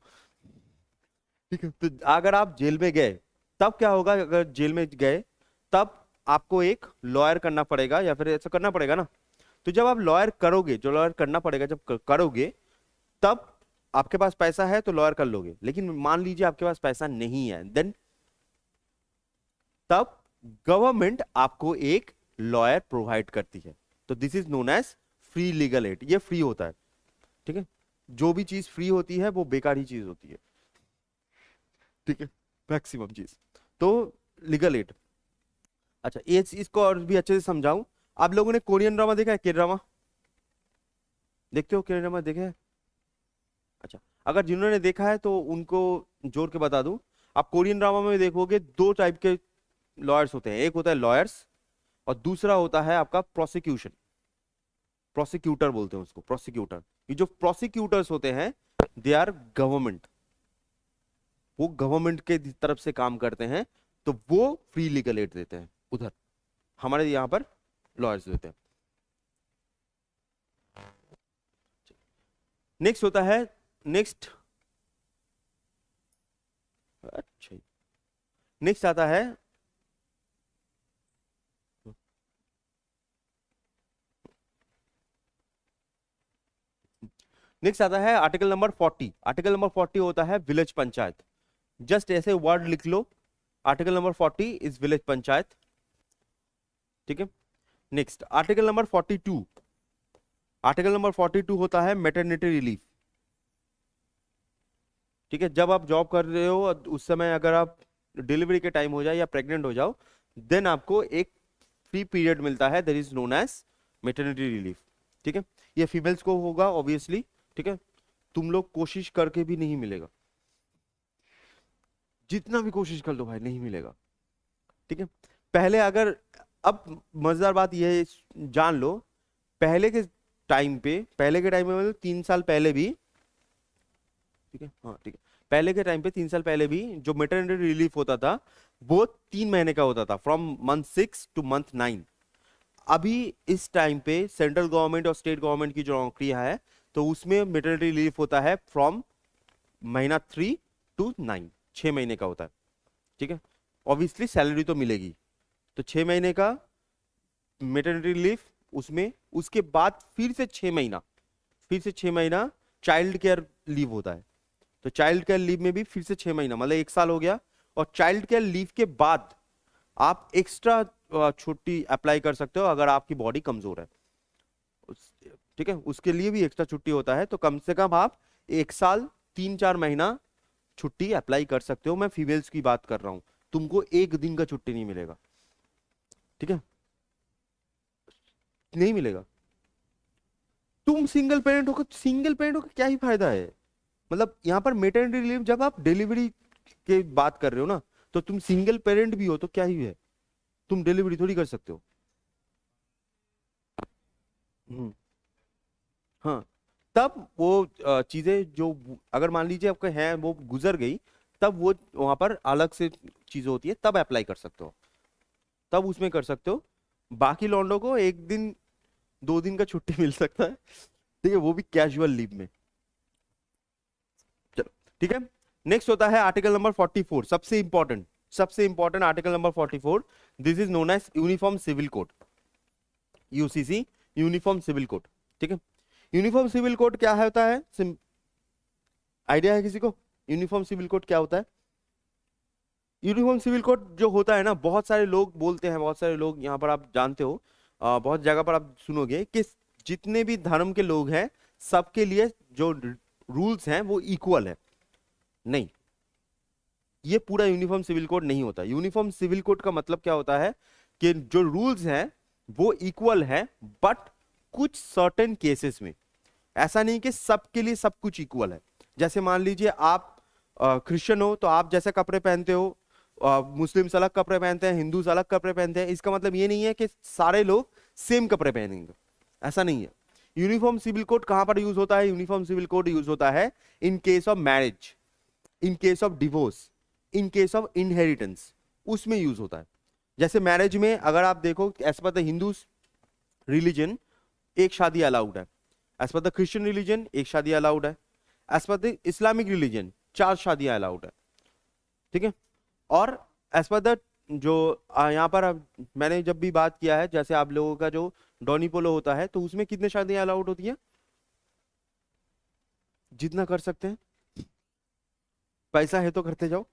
ठीक है। तो अगर आप जेल में गए तब क्या होगा, अगर जेल में गए तब आपको एक लॉयर करना पड़ेगा, या फिर ऐसा करना पड़ेगा ना। तो जब आप लॉयर करोगे, जो लॉयर करना पड़ेगा, जब करोगे तब आपके पास पैसा है तो लॉयर कर लोगे, लेकिन मान लीजिए आपके पास पैसा नहीं है, देन तब गवर्नमेंट आपको एक लॉयर प्रोवाइड करती है। तो this is known as free legal aid. ये फ्री होता है, ठीक है। जो भी चीज फ्री होती है वो बेकार ही चीज होती है, ठीक है, मैक्सिमम चीज। तो लीगल एड। अच्छा, ये इसको और भी अच्छे से समझाऊं, आप लोगों ने कोरियन ड्रामा देखा है? के ड्रामा देखते हो? कोरियन ड्रामा देखे है? अच्छा, अगर जिन्होंने देखा है तो उनको जोड़ के बता दूं, आप कोरियन ड्रामा में देखोगे दो टाइप के लॉयर्स होते हैं। एक होता है लॉयर्स और दूसरा होता है आपका प्रोसिक्यूशन, प्रोसिक्यूटर बोलते हैं उसको, प्रोसिक्यूटर। ये जो प्रोसिक्यूटर्स होते हैं दे आर गवर्नमेंट, वो गवर्नमेंट के तरफ से काम करते हैं, तो वो फ्री लीगल एड देते हैं। उधर हमारे यहाँ पर लॉयर्स देते हैं। नेक्स्ट होता है, नेक्स्ट, अच्छा, नेक्स्ट आता है आर्टिकल नंबर 40। आर्टिकल नंबर 40 होता है विलेज पंचायत। जस्ट ऐसे वर्ड लिख लो, article number 40 is village panchayat, ठीक है। Next article number 42। Article number 42 होता है मैटरनिटी रिलीफ, ठीक है। जब आप जॉब कर रहे हो उस समय अगर आप डिलीवरी के टाइम हो जाए या प्रेग्नेंट हो जाओ, देन आपको एक फ्री पीरियड मिलता है, that is known as maternity relief, ठीक है। ये फीमेल्स को होगा ऑब्वियसली, ठीक है। तुम लोग कोशिश करके भी नहीं मिलेगा, जितना भी कोशिश कर लो भाई नहीं मिलेगा, ठीक है। पहले अगर, अब मजेदार बात यह है, जान लो, पहले के टाइम पे, पहले के टाइम में मतलब 3 साल पहले भी, ठीक है, हाँ ठीक है, पहले के टाइम पे 3 साल पहले भी जो मैटरनिटी रिलीफ होता था वो 3 महीने का होता था, फ्रॉम मंथ 6 to मंथ 9। अभी इस टाइम पे सेंट्रल गवर्नमेंट और स्टेट गवर्नमेंट की जो नौकरियां है तो उसमें मैटरनिटी रिलीफ होता है फ्रॉम महीना 3 to 9, 6 महीने का होता है, ठीक है। ऑब्वियसली सैलरी तो मिलेगी, तो 6 महीने का मैटरनिटी रिलीफ, उसमें उसके बाद फिर से 6 महीना, फिर से 6 महीना चाइल्ड केयर लीव होता है। तो चाइल्ड केयर लीव में भी फिर से 6 महीना, मतलब 1 साल हो गया। और चाइल्ड केयर लीव के बाद आप एक्स्ट्रा छुट्टी अप्लाई कर सकते हो अगर आपकी बॉडी कमजोर है, ठीक है, उसके लिए भी एक्स्ट्रा छुट्टी होता है। तो कम से कम आप 1 साल 3-4 महीना छुट्टी अप्लाई कर सकते हो। मैं फीमेल्स की बात कर रहा हूं, तुमको एक दिन का छुट्टी नहीं मिलेगा, ठीक है, नहीं मिलेगा। तुम सिंगल पेरेंट होकर, सिंगल पेरेंट होकर क्या ही फायदा है? मतलब यहाँ पर मेटरनिटी लीव जब आप डिलीवरी के बात कर रहे हो ना, तो तुम सिंगल पेरेंट भी हो तो क्या ही है, तुम डिलीवरी थोड़ी कर सकते हो। हम्म, हाँ, तब वो चीजें जो, अगर मान लीजिए आपके हैं वो गुजर गई, तब वो वहां पर अलग से चीजें होती है, तब अप्लाई कर सकते हो, तब उसमें कर सकते हो। बाकी लॉन्डो को 1 दिन 2 दिन का छुट्टी मिल सकता है, ठीक है, वो भी कैजुअल लीव में। चलो ठीक है। नेक्स्ट होता है आर्टिकल नंबर 44, सबसे इंपॉर्टेंट, सबसे important article number 44। This is known as uniform civil code, UCC, uniform civil code, ठीक है। यूनिफॉर्म सिविल कोड क्या होता है? आइडिया है किसी को यूनिफॉर्म सिविल कोड क्या होता है? यूनिफॉर्म सिविल कोड जो होता है ना, बहुत सारे लोग बोलते हैं, बहुत सारे लोग यहाँ पर आप जानते हो, बहुत जगह पर आप सुनोगे कि जितने भी धर्म के लोग हैं सबके लिए जो रूल्स हैं वो इक्वल है। नहीं, ये पूरा यूनिफॉर्म सिविल कोड नहीं होता। यूनिफॉर्म सिविल कोड का मतलब क्या होता है कि जो रूल्स हैं वो इक्वल है, बट कुछ सर्टेन केसेस में, ऐसा नहीं कि सबके लिए सब कुछ इक्वल है। जैसे मान लीजिए आप क्रिश्चियन हो तो आप जैसे कपड़े पहनते हो, मुस्लिम्स अलग कपड़े पहनते हैं, हिंदूज अलग कपड़े पहनते हैं, इसका मतलब ये नहीं है कि सारे लोग सेम कपड़े पहनेंगे, ऐसा नहीं है। यूनिफॉर्म सिविल कोड कहां पर यूज होता है? यूनिफॉर्म सिविल कोड यूज होता है in case of marriage, in case of divorce, in case of inheritance, उसमें यूज होता है। जैसे मैरिज में अगर आप देखो, as per the Hindu religion एक शादी अलाउड है, as per the Christian religion एक शादी अलाउड है, as per the Islamic religion 4 शादियां अलाउड है, ठीक है। और एज पर द जो यहाँ पर मैंने जब भी बात किया है, जैसे आप लोगों का जो डोनीपोलो होता है तो उसमें कितने शादियां अलाउड होती है? जितना कर सकते हैं, पैसा है तो करते जाओ।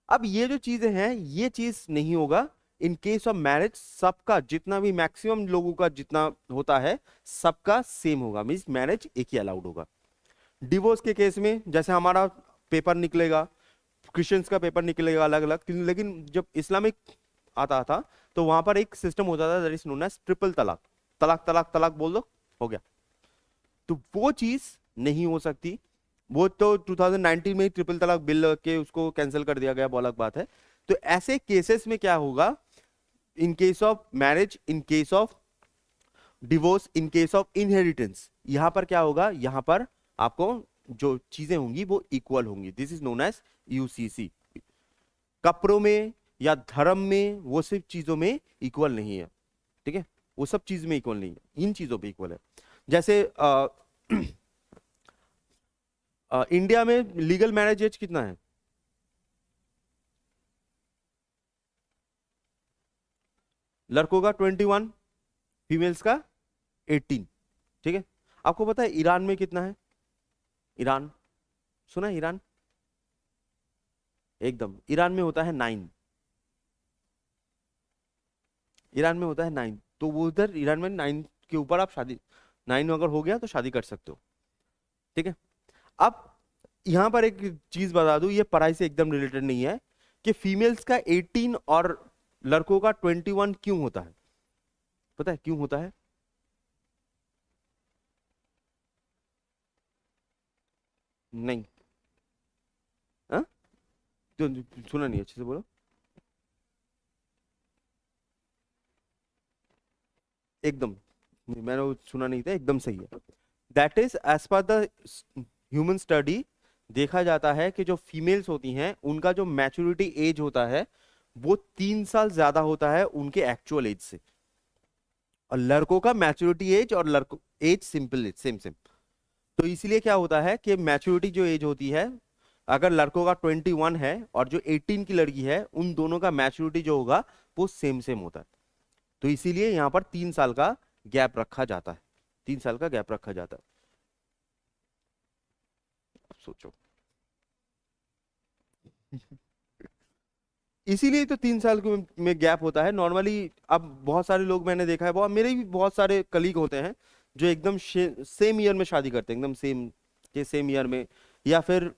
अब ये जो चीजें हैं ये चीज नहीं होगा इन केस ऑफ मैरिज। सबका जितना भी मैक्सिमम लोगों का जितना होता है सबका सेम होगा, मीन्स मैरिज एक ही अलाउड होगा। डिवोर्स के केस में जैसे हमारा पेपर निकलेगा, क्रिश्चियंस का पेपर निकलेगा अलग अलग, लेकिन जब इस्लामिक आता था तो वहां पर एक सिस्टम होता था that is known as triple talaq. तलाक तलाक तलाक बोल दो, हो गया। तो वो चीज नहीं हो सकती। वो तो 2019 में ट्रिपल तलाक बिल के उसको कैंसिल कर दिया गया, वो अलग बात है। तो ऐसे केसेस में क्या होगा, in case of marriage, in case of divorce, in case of inheritance, यहां पर क्या होगा, यहां पर आपको जो चीजें होंगी वो इक्वल होंगी। This is known as UCC. कपड़ों में या धर्म में वो सिर्फ चीजों में इक्वल नहीं है, ठीक है, वो सब चीज में इक्वल नहीं है, इन चीजों पे इक्वल है। जैसे इंडिया में लीगल मैरिज एज कितना है? लड़कों का 21, फीमेल्स का 18, ठीक है। आपको पता है ईरान में कितना है? ईरान सुना है? ईरान एकदम, ईरान में होता है 9। ईरान में होता है 9। तो वो उधर ईरान में 9 के ऊपर आप शादी, 9 अगर हो गया तो शादी कर सकते हो, ठीक है। अब यहां पर एक चीज बता दूं, ये पढ़ाई से एकदम रिलेटेड नहीं है, कि फीमेल्स का 18 और लड़कों का 21 क्यों होता है? पता है क्यों होता है? नहीं, हाँ, तो सुना नहीं, अच्छे से बोलो। एकदम, मैंने वो सुना नहीं था, एकदम सही है। That is as per the human study, देखा जाता है कि जो फीमेल्स होती हैं उनका जो मैच्योरिटी एज होता है वो 3 साल ज्यादा होता है उनके एक्चुअल एज से। और लड़कों का मैच्योरिटी एज और लड़कों age simple age same same. तो इसलिए क्या होता है कि मैच्योरिटी जो एज होती है, अगर लड़कों का 21 है और जो 18 की लड़की है, उन दोनों का मैच्योरिटी जो होगा वो सेम सेम होता है। तो इसीलिए यहां पर 3 साल का गैप रखा जाता है, 3 साल का गैप रखा जाता है। अब सोचो, इसीलिए तो 3 साल में गैप होता है नॉर्मली। अब बहुत सारे लोग मैंने देखा है, बहुत मेरे भी बहुत सारे कलीग होते हैं जो एकदम सेम ईयर में शादी करते हैं, एकदम सेम के सेम ईयर में। या फिर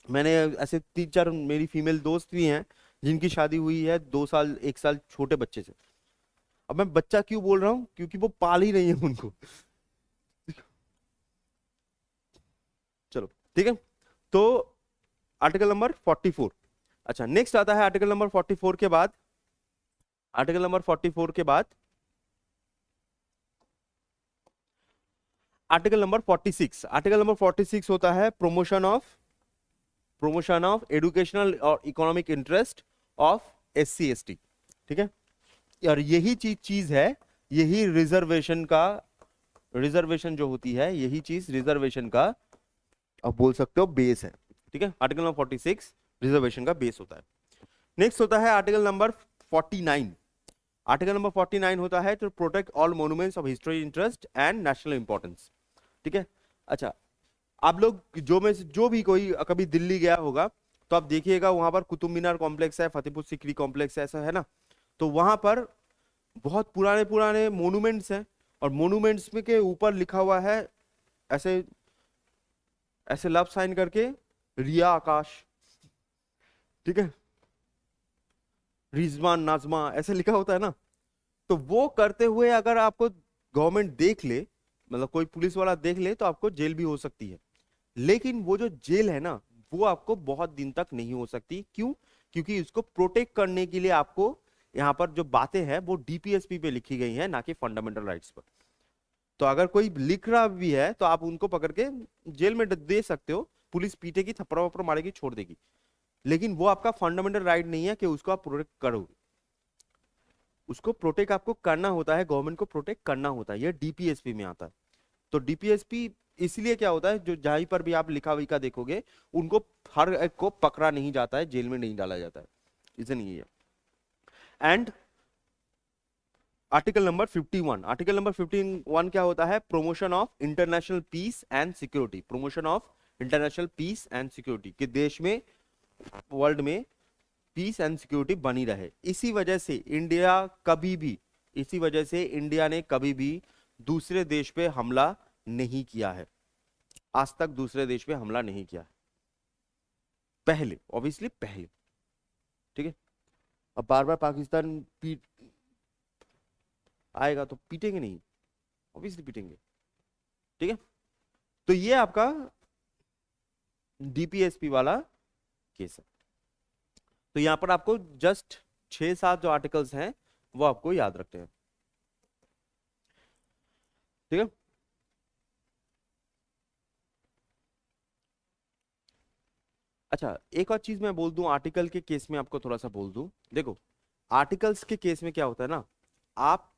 मैंने ऐसे 3-4 मेरी फीमेल दोस्त भी हैं जिनकी शादी हुई है 2 साल 1 साल छोटे बच्चे से। अब मैं बच्चा क्यों बोल रहा हूँ, क्योंकि वो पाल ही नहीं है उनको। चलो ठीक है। तो आर्टिकल नंबर 44। अच्छा, नेक्स्ट आता है आर्टिकल नंबर 44 के बाद, आर्टिकल नंबर 44 के बाद आर्टिकल नंबर 46। आर्टिकल नंबर 46 होता है प्रमोशन ऑफ एजुकेशनल और economic interest of SC ST, ठीक है। और यही चीज है, यही रिजर्वेशन का, रिजर्वेशन जो होती है यही चीज रिजर्वेशन का आप बोल सकते हो बेस है, ठीक है। आर्टिकल नंबर 46 रिजर्वेशन का बेस होता है। नेक्स्ट होता है आर्टिकल नंबर 49। आर्टिकल नंबर 49 होता है to protect all monuments of history interest and national importance, ठीक है। अच्छा, आप लोग जो में से जो भी कोई कभी दिल्ली गया होगा तो आप देखिएगा वहां पर कुतुब मीनार कॉम्प्लेक्स है, फतेहपुर सीकरी कॉम्प्लेक्स है, ऐसा है ना। तो वहां पर बहुत पुराने पुराने मोन्यूमेंट्स हैं, और मोन्यूमेंट्स में के ऊपर लिखा हुआ है ऐसे ऐसे लव साइन करके, रिया आकाश, ठीक है, रिजवान नाजमा, ऐसे लिखा होता है ना। तो वो करते हुए अगर आपको गवर्नमेंट देख ले, मतलब कोई पुलिस वाला देख ले, तो आपको जेल भी हो सकती है। लेकिन वो जो जेल है ना, वो आपको बहुत दिन तक नहीं हो सकती। क्यों? क्योंकि उसको प्रोटेक्ट करने के लिए आपको यहाँ पर जो बातें हैं वो DPSP पे लिखी गई हैं, ना कि फंडामेंटल राइट्स पर। तो अगर कोई लिख रहा भी है तो आप उनको पकड़ के जेल में दे सकते हो, पुलिस पीटेगी, थप्पड़ वप्पड़ मारेगी, छोड़ देगी। लेकिन वो आपका फंडामेंटल राइट नहीं है कि उसको आप प्रोटेक्ट करोगे। उसको प्रोटेक्ट आपको करना होता है, गवर्नमेंट को प्रोटेक्ट करना होता है, ये DPSP में आता है। तो DPSP इसलिए क्या होता है, जो जहां पर भी आप लिखा विखा देखोगे उनको हर एक को पकड़ा नहीं जाता है, जेल में नहीं डाला जाता है, रीजन ये है। And article number 51, article number 51 क्या होता है? Promotion of international peace and security, promotion of international peace and security, कि देश में, वर्ल्ड में पीस एंड सिक्योरिटी बनी रहे। इसी वजह से इंडिया कभी भी, इसी वजह से इंडिया ने कभी भी दूसरे देश पे हमला नहीं किया है, आज तक दूसरे देश पे हमला नहीं किया है, पहले, ऑब्वियसली पहले, ठीक है। अब बार बार पाकिस्तान पीट आएगा तो पीटेंगे नहीं, ऑब्वियसली पीटेंगे, ठीक है। तो ये आपका डीपीएसपी वाला केस है। तो यहां पर आपको जस्ट 6-7 जो आर्टिकल्स हैं वो आपको याद रखते हैं, ठीक है। अच्छा, एक और चीज मैं बोल दूं आर्टिकल के केस में, आपको थोड़ा सा बोल दूं। देखो, आर्टिकल्स के केस में क्या होता है ना, आप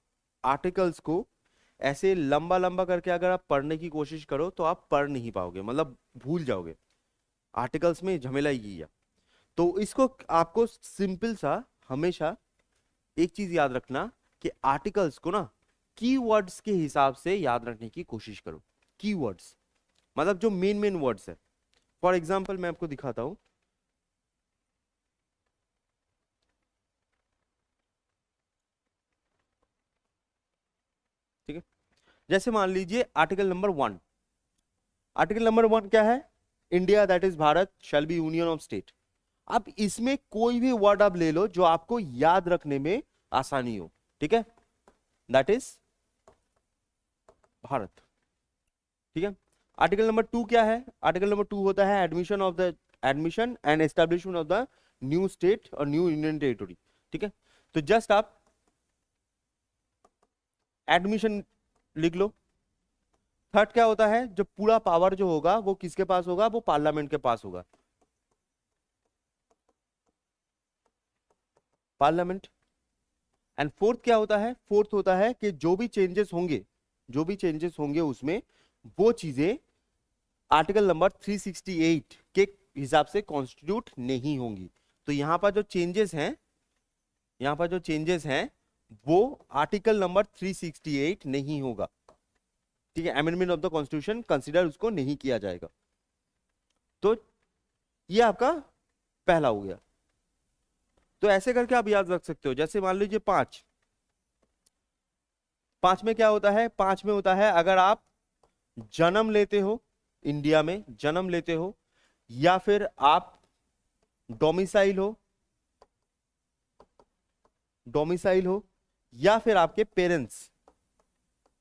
आर्टिकल्स को ऐसे लंबा लंबा करके अगर आप पढ़ने की कोशिश करो तो आप पढ़ नहीं पाओगे, मतलब भूल जाओगे। आर्टिकल्स में झमेला ही है। तो इसको आपको सिंपल सा हमेशा एक चीज याद रखना कि आर्टिकल्स को ना कीवर्ड्स के हिसाब से याद रखने की कोशिश करो। कीवर्ड्स मतलब जो मेन मेन वर्ड्स है। फॉर एग्जाम्पल मैं आपको दिखाता हूं, ठीक है। जैसे मान लीजिए आर्टिकल नंबर 1, आर्टिकल नंबर 1 क्या है? India that is Bharat shall be union of state. अब इसमें कोई भी वर्ड आप ले लो जो आपको याद रखने में आसानी हो, ठीक है, दैट इज भारत, ठीक है। आर्टिकल नंबर 2 क्या है? आर्टिकल नंबर 2 होता है admission and establishment of the new state और न्यू यूनियन टेरिटोरी, ठीक है। तो जस्ट आप एडमिशन लिख लो। थर्ड क्या होता है? जो पूरा पावर जो होगा वो किसके पास होगा? वो पार्लियामेंट के पास होगा, पार्लियामेंट। एंड फोर्थ क्या होता है? फोर्थ होता है कि जो भी चेंजेस होंगे, जो भी चेंजेस होंगे उसमें वो चीजें आर्टिकल नंबर 368 के हिसाब से कॉन्स्टिट्यूट नहीं होंगी। तो यहां पर जो चेंजेस हैं, यहां पर जो चेंजेस हैं वो आर्टिकल नंबर 368 नहीं होगा, ठीक है। Amendment of the constitution consider उसको नहीं किया जाएगा। तो ये आपका पहला हो गया। तो ऐसे करके आप याद रख सकते हो। जैसे मान लीजिए 5 में क्या होता है? 5 में होता है अगर आप जन्म लेते हो, इंडिया में जन्म लेते हो, या फिर आप डोमिसाइल हो, डोमिसाइल हो, या फिर आपके पेरेंट्स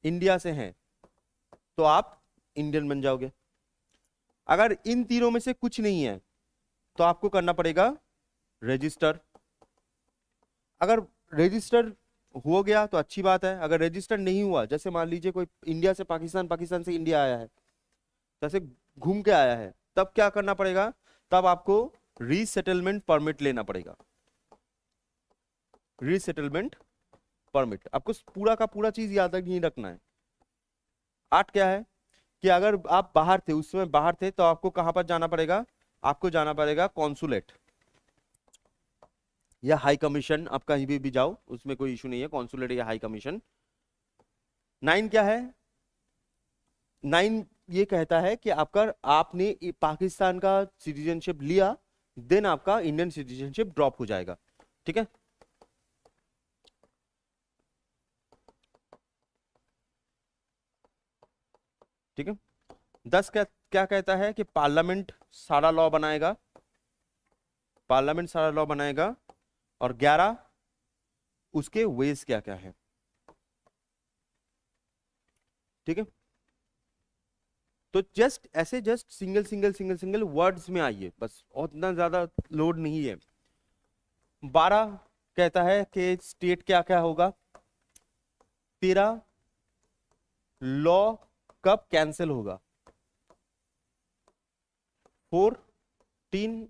इंडिया से हैं, तो आप इंडियन बन जाओगे। अगर इन तीनों में से कुछ नहीं है तो आपको करना पड़ेगा रजिस्टर। अगर रजिस्टर हो गया तो अच्छी बात है, अगर रजिस्टर नहीं हुआ, जैसे मान लीजिए कोई इंडिया से पाकिस्तान, पाकिस्तान से इंडिया आया है, जैसे घूम के आया है, तब क्या करना पड़ेगा? तब आपको रीसेटलमेंट परमिट लेना पड़ेगा। रीसेटलमेंट परमिट आपको पूरा का पूरा चीज याद नहीं रखना है। 8 क्या है कि अगर आप बाहर थे, उस समय बाहर थे, तो आपको कहां पर जाना पड़ेगा? आपको जाना पड़ेगा कॉन्सुलेट या हाई कमीशन। आप कहीं भी जाओ, उसमें कोई इशू नहीं है, कॉन्सुलेट या हाई कमीशन। 9 क्या है? 9 ये कहता है कि आपने पाकिस्तान का सिटीजनशिप लिया, देन आपका इंडियन सिटीजनशिप ड्रॉप हो जाएगा, ठीक है। ठीक है। 10 क्या क्या कहता है कि पार्लियामेंट सारा लॉ बनाएगा, पार्लियामेंट सारा लॉ बनाएगा। और 11 उसके वेज क्या क्या है, ठीक है। तो जस्ट ऐसे just single single single single words में आइए बस, और इतना ज्यादा लोड नहीं है। 12 कहता है कि स्टेट क्या क्या होगा। 13 लॉ कब कैंसिल होगा। 14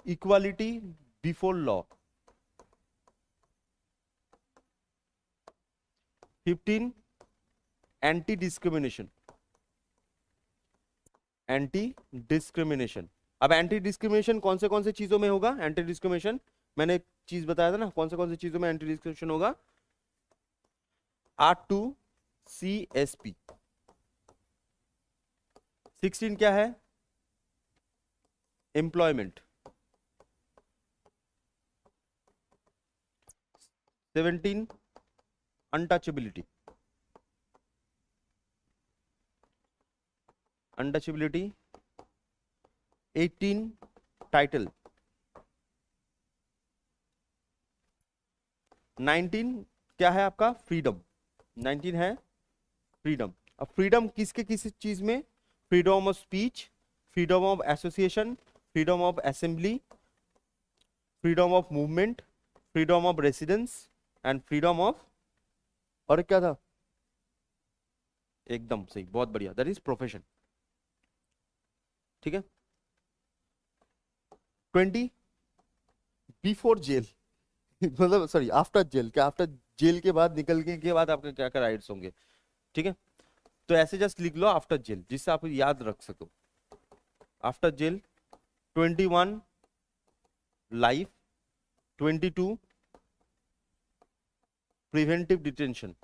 equality before law. 15 anti discrimination, anti discrimination. अब एंटी डिस्क्रिमिनेशन कौन से चीजों में होगा? एंटी डिस्क्रिमिनेशन मैंने एक चीज बताया था ना, कौन से चीजों में एंटी डिस्क्रिमिनेशन होगा? R2CSP। 16 क्या है? एम्प्लॉयमेंट। 17 अनटचेबिलिटी। अनटचेबिलिटी। 18 टाइटल। 19 क्या है आपका? फ्रीडम। 19 है फ्रीडम। अब फ्रीडम किसके किस चीज में? Freedom of speech, freedom of association, freedom of assembly, freedom of movement, freedom of residence and freedom of, और क्या था? एकदम सही, बहुत बढ़िया, दैट इज प्रोफेशन। ठीक है। 20 बिफोर जेल मतलब सॉरी आफ्टर जेल, क्या आफ्टर जेल के बाद निकलने के बाद आपके क्या क्या राइट्स होंगे? ठीक है, तो ऐसे जस्ट लिख लो आफ्टर जेल, जिससे आप याद रख सको। After jail 21 life, 22 preventive detention,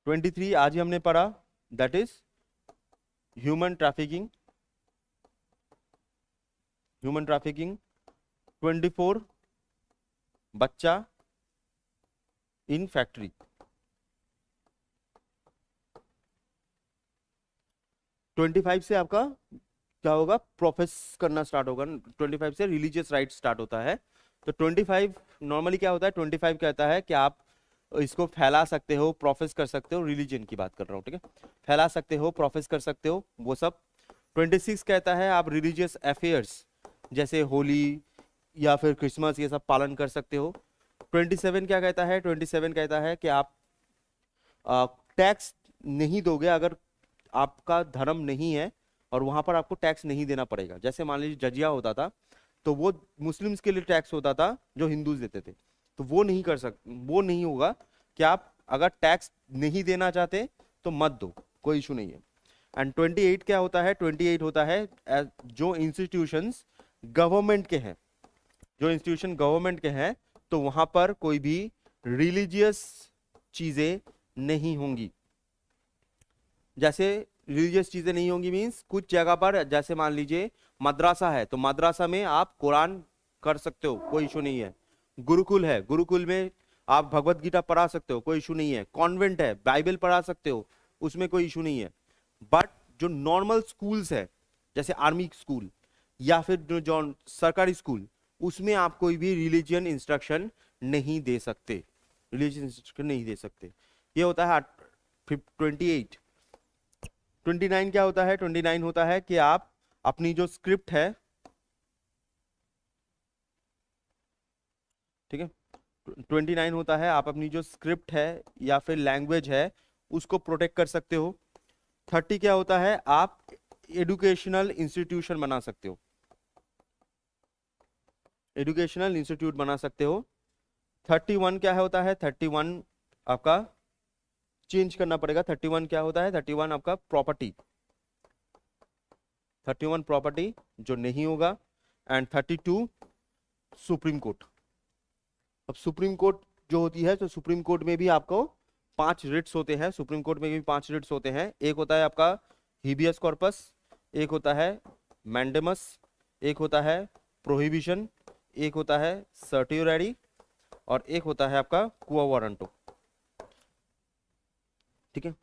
23 आज ही हमने पढ़ा, that is human trafficking, human trafficking. 24 बच्चा इन फैक्ट्री। 25 से आपका क्या होगा? प्रोफेस करना स्टार्ट होगा। 25 से रिलीजियस राइट स्टार्ट होता है। तो 25 नॉर्मली क्या होता है? 25 कहता है कि आप इसको फैला सकते हो, प्रोफेस कर सकते हो, रिलीजन की बात कर रहा हूँ, ठीक है, फैला सकते हो, प्रोफेस कर सकते हो, वो सब। 26 कहता है आप रिलीजियस अफेयर्स जैसे होली या फिर क्रिसमस ये सब पालन कर सकते हो। 27 क्या कहता है? 27 कहता है कि आप टैक्स नहीं दोगे अगर आपका धर्म नहीं है, और वहां पर आपको टैक्स नहीं देना पड़ेगा। जैसे मान लीजिए जजिया होता था, तो वो मुस्लिम्स के लिए टैक्स होता था जो हिंदूज देते थे, तो वो नहीं कर वो नहीं होगा कि आप अगर टैक्स नहीं देना चाहते तो मत दो, कोई इशू नहीं है। एंड 28 क्या होता है? 28 होता है जो इंस्टीट्यूशंस गवर्नमेंट के हैं, जो इंस्टीट्यूशन गवर्नमेंट के हैं, तो वहां पर कोई भी रिलीजियस चीजें नहीं होंगी। जैसे रिलीजियस चीजें नहीं होंगी मींस कुछ जगह पर, जैसे मान लीजिए मदरसा है, तो मदरसा में आप कुरान कर सकते हो, कोई इशू नहीं है। गुरुकुल है, गुरुकुल में आप भगवत गीता पढ़ा सकते हो, कोई इशू नहीं है। कॉन्वेंट है, बाइबल पढ़ा सकते हो, उसमें कोई इशू नहीं है। बट जो नॉर्मल स्कूल्स है, जैसे आर्मी स्कूल या फिर जो सरकारी स्कूल, उसमें आप कोई भी रिलीजियन इंस्ट्रक्शन नहीं दे सकते, रिलीजियन इंस्ट्रक्शन नहीं दे सकते। ये होता है 28। 29 क्या होता है? 29 होता है कि आप अपनी जो स्क्रिप्ट है, ठीक है, 29 होता है आप अपनी जो स्क्रिप्ट है या फिर लैंग्वेज है उसको प्रोटेक्ट कर सकते हो। 30 क्या होता है? आप एजुकेशनल इंस्टीट्यूशन बना सकते हो, एजुकेशनल इंस्टीट्यूट बना सकते हो। 31 क्या होता है? 31 आपका चेंज करना पड़ेगा। 31 क्या होता है? 31 आपका प्रॉपर्टी, 31 प्रॉपर्टी जो नहीं होगा। And 32 supreme court. अब सुप्रीम कोर्ट जो होती है, तो सुप्रीम कोर्ट में भी आपको 5 रिट्स होते हैं, सुप्रीम कोर्ट में भी 5 रिट्स होते हैं। एक होता है आपका हिबियस कॉर्पस, एक होता है मैंडेमस, एक होता है प्रोहिबिशन, एक होता है सर्टियोररी, और एक होता है आपका क्वो वारंटो। ठीक है,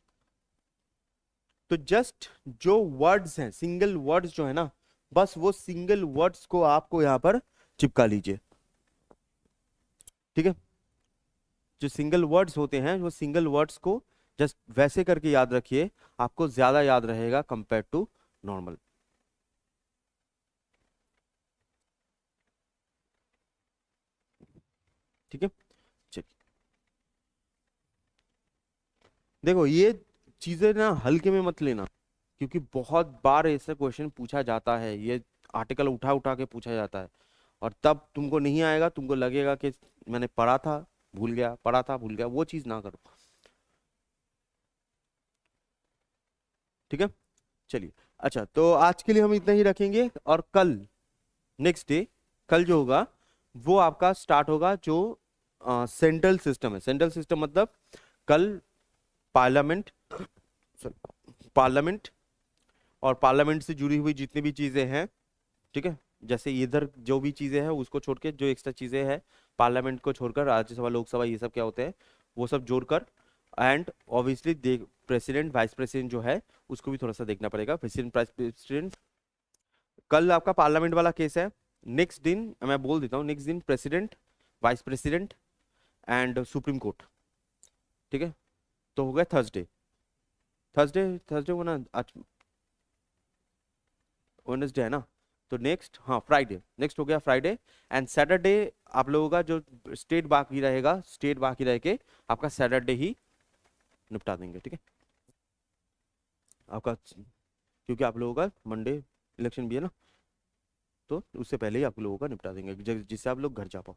तो जस्ट जो वर्ड्स हैं, सिंगल वर्ड्स जो है ना, बस वो सिंगल वर्ड्स को आपको यहां पर चिपका लीजिए। ठीक है, जो सिंगल वर्ड्स होते हैं, वो सिंगल वर्ड्स को जस्ट वैसे करके याद रखिए, आपको ज्यादा याद रहेगा कंपेयर टू नॉर्मल। ठीक है, चलिए देखो, ये चीजें ना हल्के में मत लेना, क्योंकि बहुत बार ऐसा क्वेश्चन पूछा जाता है, ये आर्टिकल उठा उठा के पूछा जाता है, और तब तुमको नहीं आएगा, तुमको लगेगा कि मैंने पढ़ा था भूल गया, पढ़ा था भूल गया, वो चीज ना करो। ठीक है, चलिए अच्छा, तो आज के लिए हम इतना ही रखेंगे, और कल नेक्स्ट डे, कल जो होगा वो आपका स्टार्ट होगा जो सेंट्रल सिस्टम है। सेंट्रल सिस्टम मतलब कल पार्लियामेंट, पार्लियामेंट और पार्लियामेंट से जुड़ी हुई जितनी भी चीजें हैं, ठीक है, जैसे इधर जो भी चीजें हैं उसको छोड़ के जो एक्स्ट्रा चीजें हैं, पार्लियामेंट को छोड़कर राज्यसभा लोकसभा ये सब क्या होते हैं, वो सब जोड़कर, एंड ऑब्वियसली देख प्रेसिडेंट वाइस प्रेसिडेंट जो है उसको भी थोड़ा सा देखना पड़ेगा, प्रेसिडेंट वाइस प्रेसिडेंट। कल आपका पार्लियामेंट वाला केस है। नेक्स्ट दिन मैं बोल देता हूँ, नेक्स्ट दिन president, vice president and supreme court, ठीक है। तो हो गया थर्सडे, थर्सडे थर्सडे वो ना आज वेडनेसडे है ना, तो नेक्स्ट हाँ फ्राइडे, नेक्स्ट हो गया फ्राइडे एंड सैटरडे। आप लोगों का जो स्टेट बाकी रहेगा, स्टेट बाकी रह के आपका सैटरडे ही निपटा देंगे, ठीक है आपका, क्योंकि आप लोगों का मंडे इलेक्शन भी है ना, तो उससे पहले ही आप लोगों का निपटा देंगे जिससे आप लोग घर जा पाओ।